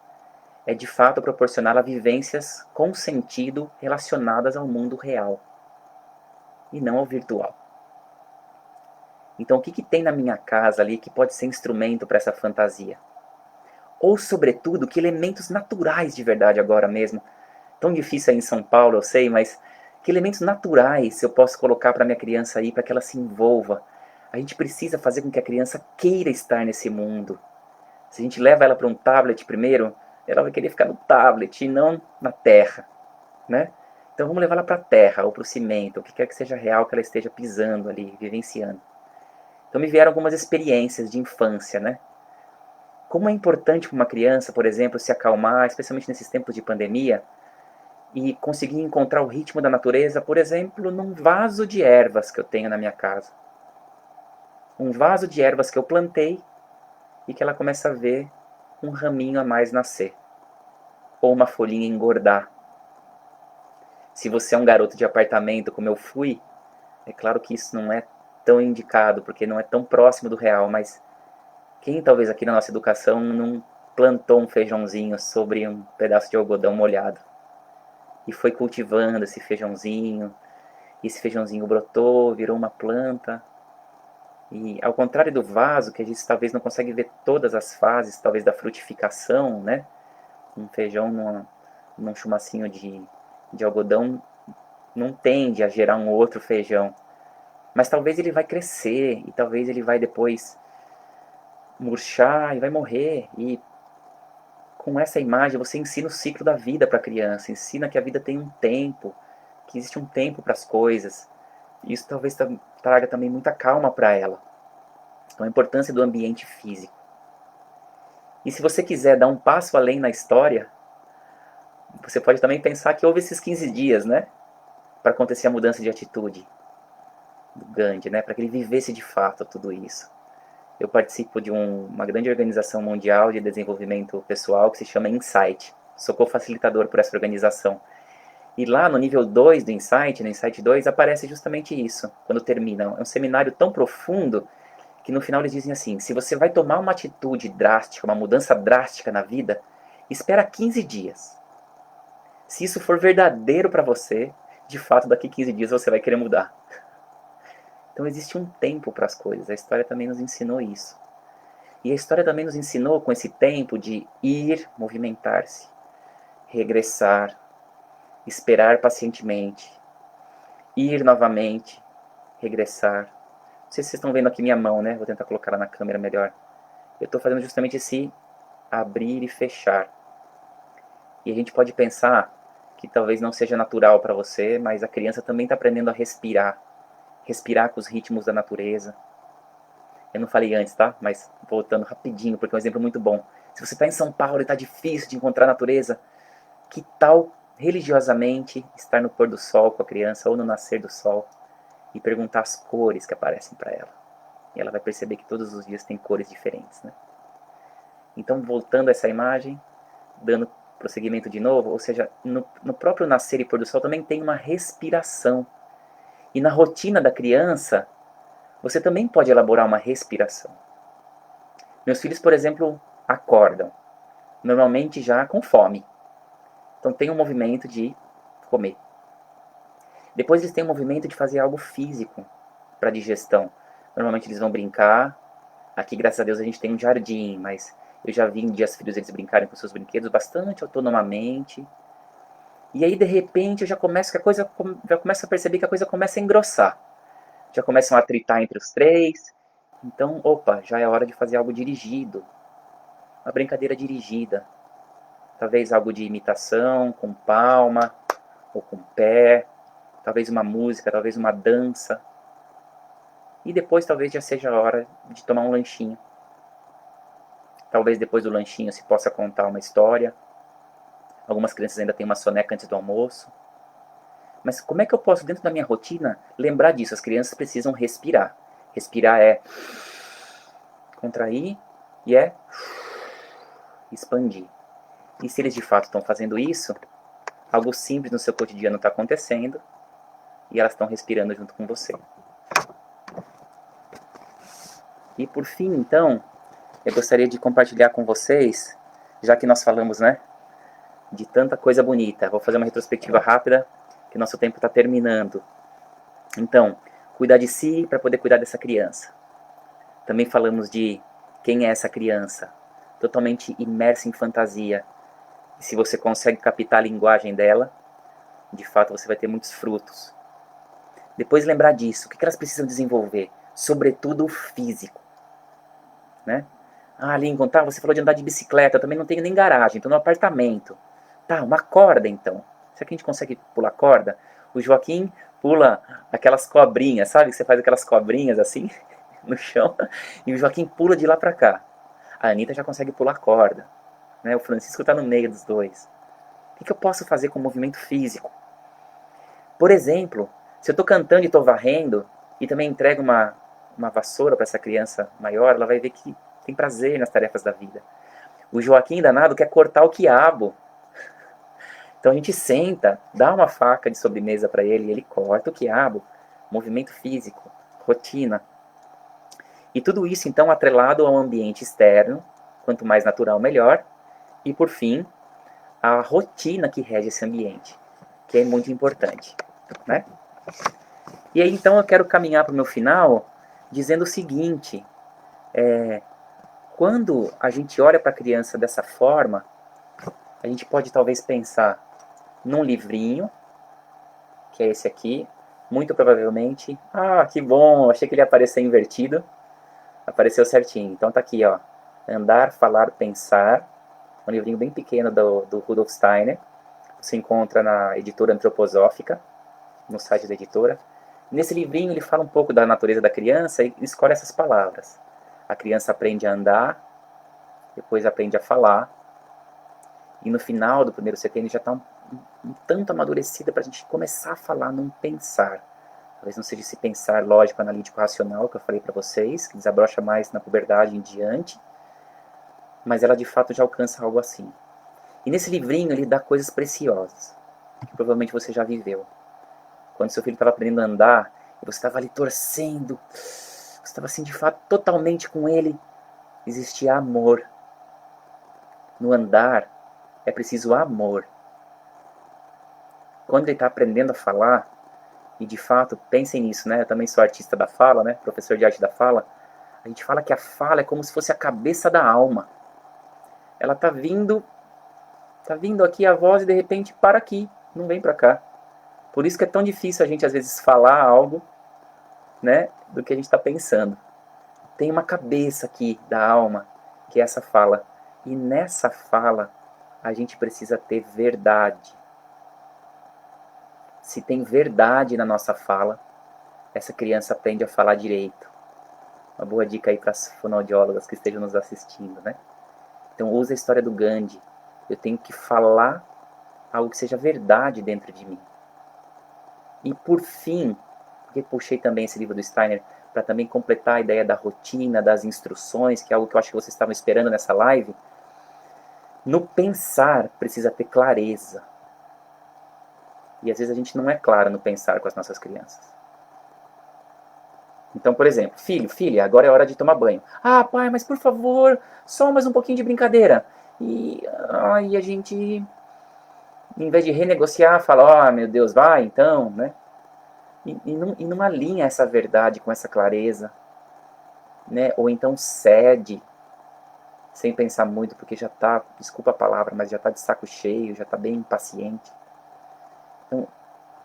é de fato proporcionar a vivências com sentido relacionadas ao mundo real e não ao virtual. Então, o que, que tem na minha casa ali que pode ser instrumento para essa fantasia? Ou, sobretudo, que elementos naturais de verdade agora mesmo? Tão difícil aí em São Paulo, eu sei, mas que elementos naturais eu posso colocar para minha criança aí para que ela se envolva? A gente precisa fazer com que a criança queira estar nesse mundo. Se a gente leva ela para um tablet primeiro, ela vai querer ficar no tablet e não na terra, né? Então vamos levar ela para a terra ou para o cimento, o que quer que seja real que ela esteja pisando ali, vivenciando. Então me vieram algumas experiências de infância, né? Como é importante para uma criança, por exemplo, se acalmar, especialmente nesses tempos de pandemia, e conseguir encontrar o ritmo da natureza, por exemplo, num vaso de ervas que eu tenho na minha casa. Um vaso de ervas que eu plantei e que ela começa a ver um raminho a mais nascer, ou uma folhinha engordar. Se você é um garoto de apartamento como eu fui, é claro que isso não é tão indicado, porque não é tão próximo do real, mas quem talvez aqui na nossa educação não plantou um feijãozinho sobre um pedaço de algodão molhado e foi cultivando esse feijãozinho, e esse feijãozinho brotou, virou uma planta, e ao contrário do vaso, que a gente talvez não consegue ver todas as fases, talvez da frutificação, né? Um feijão num chumacinho de algodão não tende a gerar um outro feijão. Mas talvez ele vai crescer, e talvez ele vai depois murchar e vai morrer. E com essa imagem você ensina o ciclo da vida para a criança, ensina que a vida tem um tempo, que existe um tempo para as coisas. Isso talvez traga também muita calma para ela. Então a importância do ambiente físico. E se você quiser dar um passo além na história, você pode também pensar que houve esses 15 dias, né? Para acontecer a mudança de atitude do Gandhi, né? Para que ele vivesse de fato tudo isso. Eu participo de uma grande organização mundial de desenvolvimento pessoal que se chama Insight. Sou co-facilitador por essa organização. E lá no nível 2 do Insight, no Insight 2, aparece justamente isso, quando termina. É um seminário tão profundo que no final eles dizem assim, se você vai tomar uma atitude drástica, uma mudança drástica na vida, espera 15 dias. Se isso for verdadeiro para você, de fato daqui 15 dias você vai querer mudar. Então existe um tempo para as coisas, a história também nos ensinou isso. E a história também nos ensinou com esse tempo de ir, movimentar-se, regressar, esperar pacientemente, ir novamente, regressar. Não sei se vocês estão vendo aqui minha mão, né? Vou tentar colocar ela na câmera melhor. Eu estou fazendo justamente esse abrir e fechar. E a gente pode pensar que talvez não seja natural para você, mas a criança também está aprendendo a respirar. Respirar com os ritmos da natureza. Eu não falei antes, tá? Mas voltando rapidinho, porque é um exemplo muito bom. Se você está em São Paulo e está difícil de encontrar natureza, que tal religiosamente estar no pôr do sol com a criança ou no nascer do sol e perguntar as cores que aparecem para ela? E ela vai perceber que todos os dias tem cores diferentes, né? Então, voltando a essa imagem, dando prosseguimento de novo, ou seja, no próprio nascer e pôr do sol também tem uma respiração. E na rotina da criança, você também pode elaborar uma respiração. Meus filhos, por exemplo, acordam, normalmente já com fome. Então tem um movimento de comer. Depois eles têm um movimento de fazer algo físico para digestão. Normalmente eles vão brincar. Aqui, graças a Deus, a gente tem um jardim, mas eu já vi em dias frios eles brincarem com seus brinquedos bastante autonomamente. E aí, de repente, eu já começo a perceber que a coisa começa a engrossar. Já começam a atritar entre os três. Então, opa, já é hora de fazer algo dirigido. Uma brincadeira dirigida. Talvez algo de imitação, com palma ou com pé. Talvez uma música, talvez uma dança. E depois talvez já seja a hora de tomar um lanchinho. Talvez depois do lanchinho se possa contar uma história. Algumas crianças ainda têm uma soneca antes do almoço. Mas como é que eu posso, dentro da minha rotina, lembrar disso? As crianças precisam respirar. Respirar é contrair e é expandir. E se eles de fato estão fazendo isso, algo simples no seu cotidiano está acontecendo e elas estão respirando junto com você. E por fim, então, eu gostaria de compartilhar com vocês, já que nós falamos, né, de tanta coisa bonita. Vou fazer uma retrospectiva rápida, que nosso tempo está terminando. Então, cuidar de si para poder cuidar dessa criança. Também falamos de quem é essa criança, totalmente imersa em fantasia. E se você consegue captar a linguagem dela, de fato você vai ter muitos frutos. Depois lembrar disso, o que elas precisam desenvolver? Sobretudo o físico. Né? Ah, Lincoln, tá, você falou de andar de bicicleta, eu também não tenho nem garagem, estou no apartamento. Tá, uma corda então. Será que a gente consegue pular corda? O Joaquim pula aquelas cobrinhas, sabe? Você faz aquelas cobrinhas assim, no chão, e o Joaquim pula de lá pra cá. A Anitta já consegue pular corda. Né? O Francisco está no meio dos dois. O que eu posso fazer com o movimento físico? Por exemplo, se eu estou cantando e estou varrendo, e também entrego uma vassoura para essa criança maior, ela vai ver que tem prazer nas tarefas da vida. O Joaquim danado quer cortar o quiabo. Então a gente senta, dá uma faca de sobremesa para ele, e ele corta o quiabo. Movimento físico, rotina. E tudo isso então atrelado ao ambiente externo, quanto mais natural melhor. E por fim, a rotina que rege esse ambiente, que é muito importante. Né? E aí então eu quero caminhar para o meu final dizendo o seguinte, quando a gente olha para a criança dessa forma, a gente pode talvez pensar num livrinho, que é esse aqui, muito provavelmente, que bom, achei que ele ia aparecer invertido, apareceu certinho, então tá aqui, ó, Andar, Falar, Pensar, um livrinho bem pequeno do Rudolf Steiner, você encontra na editora Antroposófica, no site da editora. Nesse livrinho ele fala um pouco da natureza da criança e escolhe essas palavras. A criança aprende a andar, depois aprende a falar, e no final do primeiro setênio já está um tanto amadurecida para a gente começar a falar num pensar. Talvez não seja esse pensar lógico, analítico, racional que eu falei para vocês, que desabrocha mais na puberdade em diante, mas ela de fato já alcança algo assim. E nesse livrinho ele dá coisas preciosas, que provavelmente você já viveu. Quando seu filho estava aprendendo a andar, e você estava ali torcendo, você estava assim de fato totalmente com ele, existia amor. No andar é preciso amor. Quando ele está aprendendo a falar, e de fato, pensem nisso, né? Eu também sou artista da fala, né? Professor de arte da fala. A gente fala que a fala é como se fosse a cabeça da alma. Ela tá vindo aqui a voz e de repente para aqui, não vem para cá. Por isso que é tão difícil a gente às vezes falar algo, né, do que a gente está pensando. Tem uma cabeça aqui da alma, que é essa fala. E nessa fala, a gente precisa ter verdade. Se tem verdade na nossa fala, essa criança aprende a falar direito. Uma boa dica aí para as fonoaudiólogas que estejam nos assistindo, né? Então use a história do Gandhi. Eu tenho que falar algo que seja verdade dentro de mim. E por fim, porque puxei também esse livro do Steiner para também completar a ideia da rotina, das instruções, que é algo que eu acho que vocês estavam esperando nessa live. No pensar precisa ter clareza. E às vezes a gente não é claro no pensar com as nossas crianças. Então, por exemplo, filho, filha, agora é hora de tomar banho. Ah, pai, mas por favor, só mais um pouquinho de brincadeira. E aí a gente, em vez de renegociar, fala, meu Deus, vai então, né? E não alinha essa verdade com essa clareza, né? Ou então cede, sem pensar muito, porque já tá, desculpa a palavra, mas já tá de saco cheio, já tá bem impaciente. Então,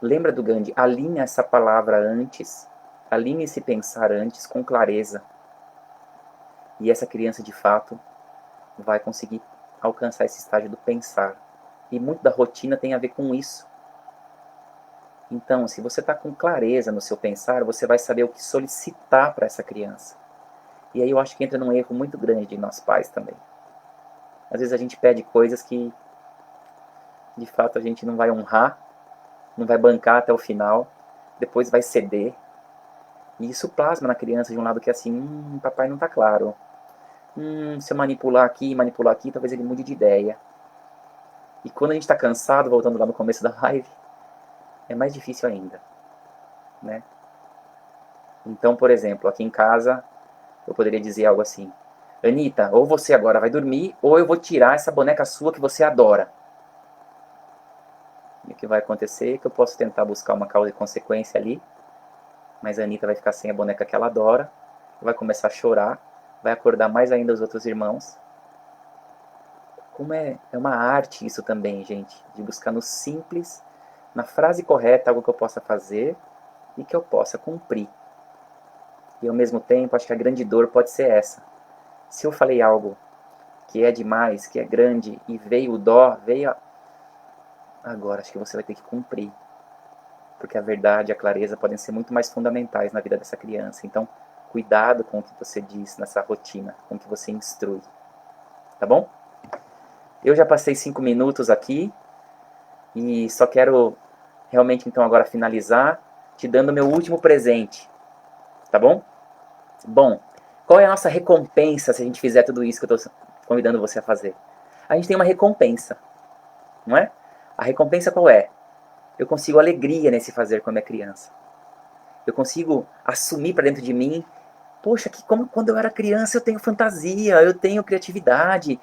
lembra do Gandhi, alinha essa palavra antes, alinha esse pensar antes com clareza. E essa criança, de fato, vai conseguir alcançar esse estágio do pensar. E muito da rotina tem a ver com isso. Então, se você está com clareza no seu pensar, você vai saber o que solicitar para essa criança. E aí eu acho que entra num erro muito grande de nós pais também. Às vezes a gente pede coisas que, de fato, a gente não vai honrar, não vai bancar até o final, depois vai ceder. E isso plasma na criança de um lado que é assim, papai não tá claro. Se eu manipular aqui, talvez ele mude de ideia. E quando a gente tá cansado, voltando lá no começo da live, é mais difícil ainda, né? Então, por exemplo, aqui em casa, eu poderia dizer algo assim: Anitta, ou você agora vai dormir, ou eu vou tirar essa boneca sua que você adora. E o que vai acontecer é que eu posso tentar buscar uma causa e consequência ali, mas a Anitta vai ficar sem a boneca que ela adora, vai começar a chorar, vai acordar mais ainda os outros irmãos. Como é uma arte isso também, gente, de buscar no simples, na frase correta, algo que eu possa fazer e que eu possa cumprir. E ao mesmo tempo, acho que a grande dor pode ser essa. Se eu falei algo que é demais, que é grande, e veio o dó, agora acho que você vai ter que cumprir. Porque a verdade e a clareza podem ser muito mais fundamentais na vida dessa criança. Então, cuidado com o que você diz nessa rotina, com o que você instrui. Tá bom? Eu já passei 5 minutos aqui e só quero realmente então agora finalizar te dando meu último presente. Tá bom? Bom, qual é a nossa recompensa se a gente fizer tudo isso que eu estou convidando você a fazer? A gente tem uma recompensa, não é? A recompensa qual é? Eu consigo alegria nesse fazer com a minha criança. Eu consigo assumir para dentro de mim, poxa, que como quando eu era criança eu tenho fantasia, eu tenho criatividade.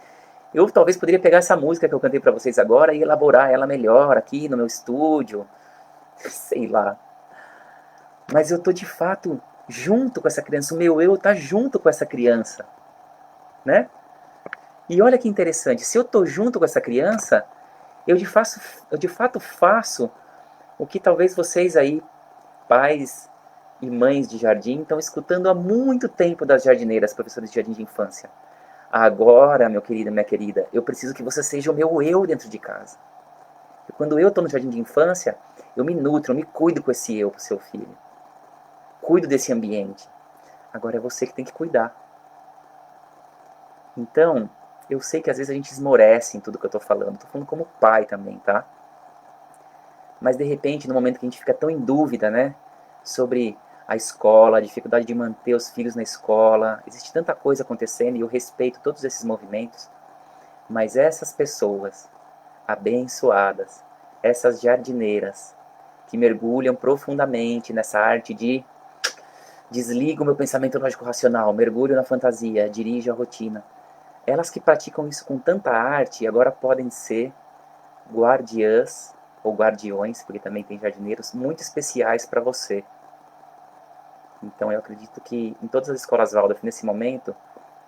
Eu talvez poderia pegar essa música que eu cantei para vocês agora e elaborar ela melhor aqui no meu estúdio, sei lá. Mas eu tô de fato junto com essa criança, o meu eu tá junto com essa criança, né? E olha que interessante, se eu tô junto com essa criança, eu de fato faço o que talvez vocês aí, pais e mães de jardim, estão escutando há muito tempo das jardineiras, professoras de jardim de infância. Agora, meu querido, minha querida, eu preciso que você seja o meu eu dentro de casa. E quando eu estou no jardim de infância, eu me nutro, eu me cuido com esse eu pro seu filho. Cuido desse ambiente. Agora é você que tem que cuidar. Então, eu sei que às vezes a gente esmorece em tudo que eu estou falando. Estou falando como pai também, tá? Mas de repente, no momento que a gente fica tão em dúvida, né? Sobre a escola, a dificuldade de manter os filhos na escola. Existe tanta coisa acontecendo e eu respeito todos esses movimentos. Mas essas pessoas abençoadas, essas jardineiras que mergulham profundamente nessa arte de desligo o meu pensamento lógico-racional, mergulho na fantasia, dirijo a rotina. Elas que praticam isso com tanta arte agora podem ser guardiãs ou guardiões, porque também tem jardineiros muito especiais para você. Então eu acredito que em todas as escolas Waldorf, nesse momento,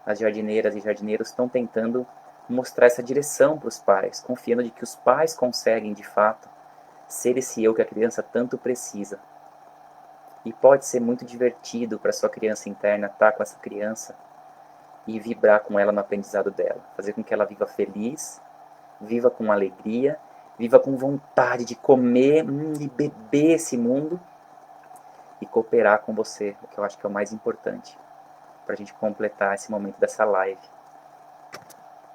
as jardineiras e jardineiros estão tentando mostrar essa direção para os pais, confiando de que os pais conseguem, de fato, ser esse eu que a criança tanto precisa. E pode ser muito divertido para sua criança interna estar com essa criança e vibrar com ela no aprendizado dela. Fazer com que ela viva feliz, viva com alegria, viva com vontade de comer e beber esse mundo e cooperar com você, o que eu acho que é o mais importante para a gente completar esse momento dessa live.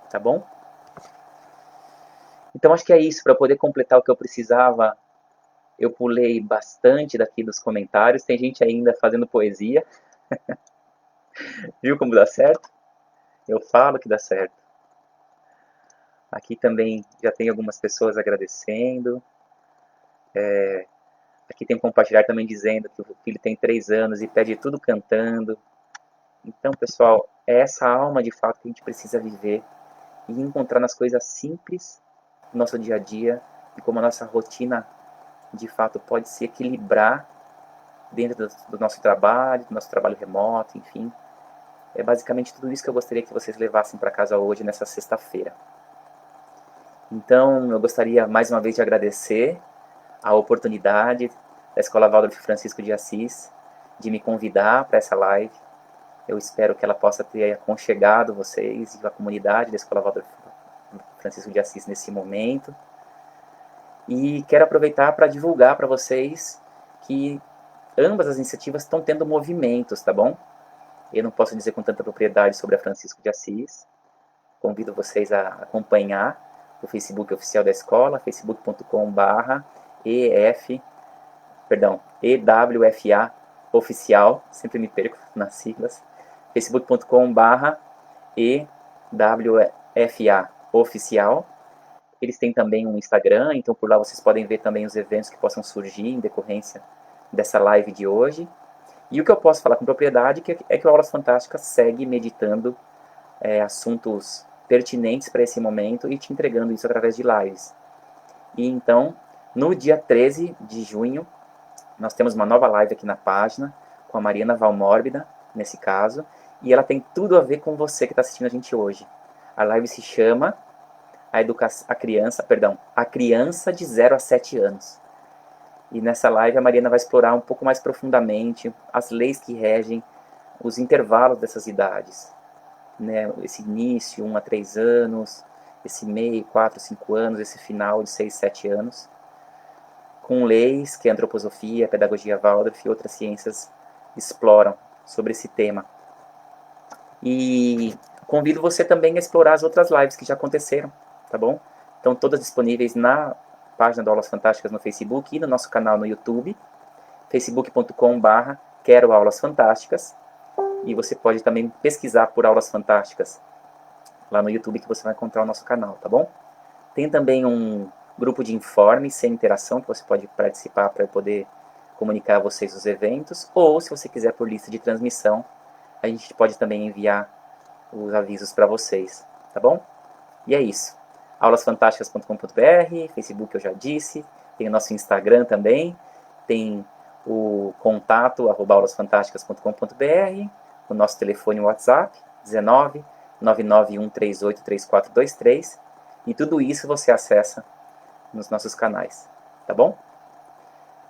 Tá bom? Então acho que é isso, para poder completar o que eu precisava. Eu pulei bastante daqui dos comentários, tem gente ainda fazendo poesia. Viu como dá certo? Eu falo que dá certo. Aqui também já tem algumas pessoas agradecendo. Aqui tem um compartilhar também dizendo que o filho tem 3 anos e pede tudo cantando. Então, pessoal, é essa alma de fato que a gente precisa viver e encontrar nas coisas simples do nosso dia a dia e como a nossa rotina de fato pode se equilibrar dentro do nosso trabalho remoto, enfim. É basicamente tudo isso que eu gostaria que vocês levassem para casa hoje, nessa sexta-feira. Então, eu gostaria mais uma vez de agradecer a oportunidade da Escola Waldorf Francisco de Assis de me convidar para essa live. Eu espero que ela possa ter aconchegado vocês e a comunidade da Escola Waldorf Francisco de Assis nesse momento. E quero aproveitar para divulgar para vocês que ambas as iniciativas estão tendo movimentos, tá bom? Eu não posso dizer com tanta propriedade sobre a Francisco de Assis. Convido vocês a acompanhar o Facebook oficial da escola, facebook.com/, EWFA Oficial, sempre me perco nas siglas, facebook.com/EWFA Oficial. Eles têm também um Instagram, então por lá vocês podem ver também os eventos que possam surgir em decorrência dessa live de hoje. E o que eu posso falar com propriedade é que o Aulas Fantásticas segue meditando assuntos pertinentes para esse momento e te entregando isso através de lives. E então, no dia 13 de junho, nós temos uma nova live aqui na página, com a Mariana Valmórbida, nesse caso, e ela tem tudo a ver com você que está assistindo a gente hoje. A live se chama a criança de 0 a 7 anos. E nessa live a Mariana vai explorar um pouco mais profundamente as leis que regem os intervalos dessas idades. Né? Esse início, 1 a 3 anos, esse meio, 4, 5 anos, esse final de 6, 7 anos. Com leis que a antroposofia, a pedagogia Waldorf e outras ciências exploram sobre esse tema. E convido você também a explorar as outras lives que já aconteceram, tá bom? Estão todas disponíveis na página do Aulas Fantásticas no Facebook e no nosso canal no YouTube, facebook.com/Quero Aulas Fantásticas. E você pode também pesquisar por Aulas Fantásticas lá no YouTube que você vai encontrar o nosso canal, tá bom? Tem também um grupo de informes sem interação que você pode participar para poder comunicar a vocês os eventos, ou se você quiser por lista de transmissão, a gente pode também enviar os avisos para vocês, tá bom? E é isso. aulasfantásticas.com.br, Facebook eu já disse, tem o nosso Instagram também, tem o contato @aulasfantásticas.com.br, o nosso telefone WhatsApp 19 99138 3423, e tudo isso você acessa nos nossos canais, tá bom?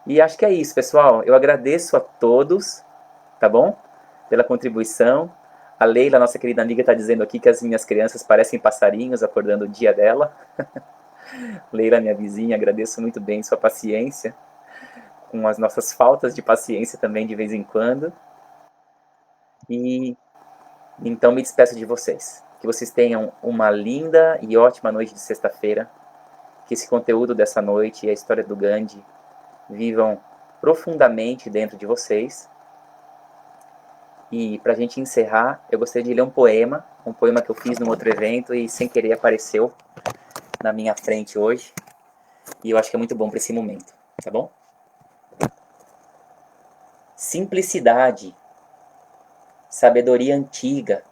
E acho que é isso, pessoal. Eu agradeço a todos, tá bom? Pela contribuição. A Leila, nossa querida amiga, está dizendo aqui que as minhas crianças parecem passarinhos acordando o dia dela. Leila, minha vizinha, agradeço muito bem sua paciência, com as nossas faltas de paciência também de vez em quando. E então me despeço de vocês. Que vocês tenham uma linda e ótima noite de sexta-feira. Que esse conteúdo dessa noite e a história do Gandhi vivam profundamente dentro de vocês. E para a gente encerrar, eu gostaria de ler um poema que eu fiz num outro evento e sem querer apareceu na minha frente hoje. E eu acho que é muito bom para esse momento, tá bom? Simplicidade, sabedoria antiga,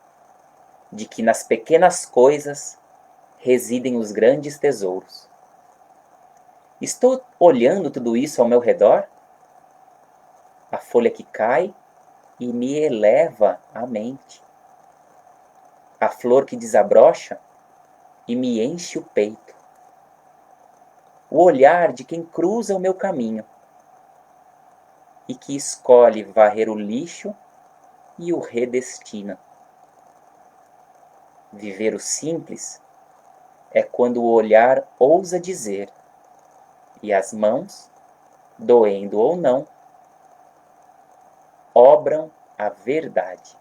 de que nas pequenas coisas residem os grandes tesouros. Estou olhando tudo isso ao meu redor? A folha que cai e me eleva a mente. A flor que desabrocha e me enche o peito. O olhar de quem cruza o meu caminho e que escolhe varrer o lixo e o redestina. Viver o simples é quando o olhar ousa dizer e as mãos, doendo ou não, obram a verdade.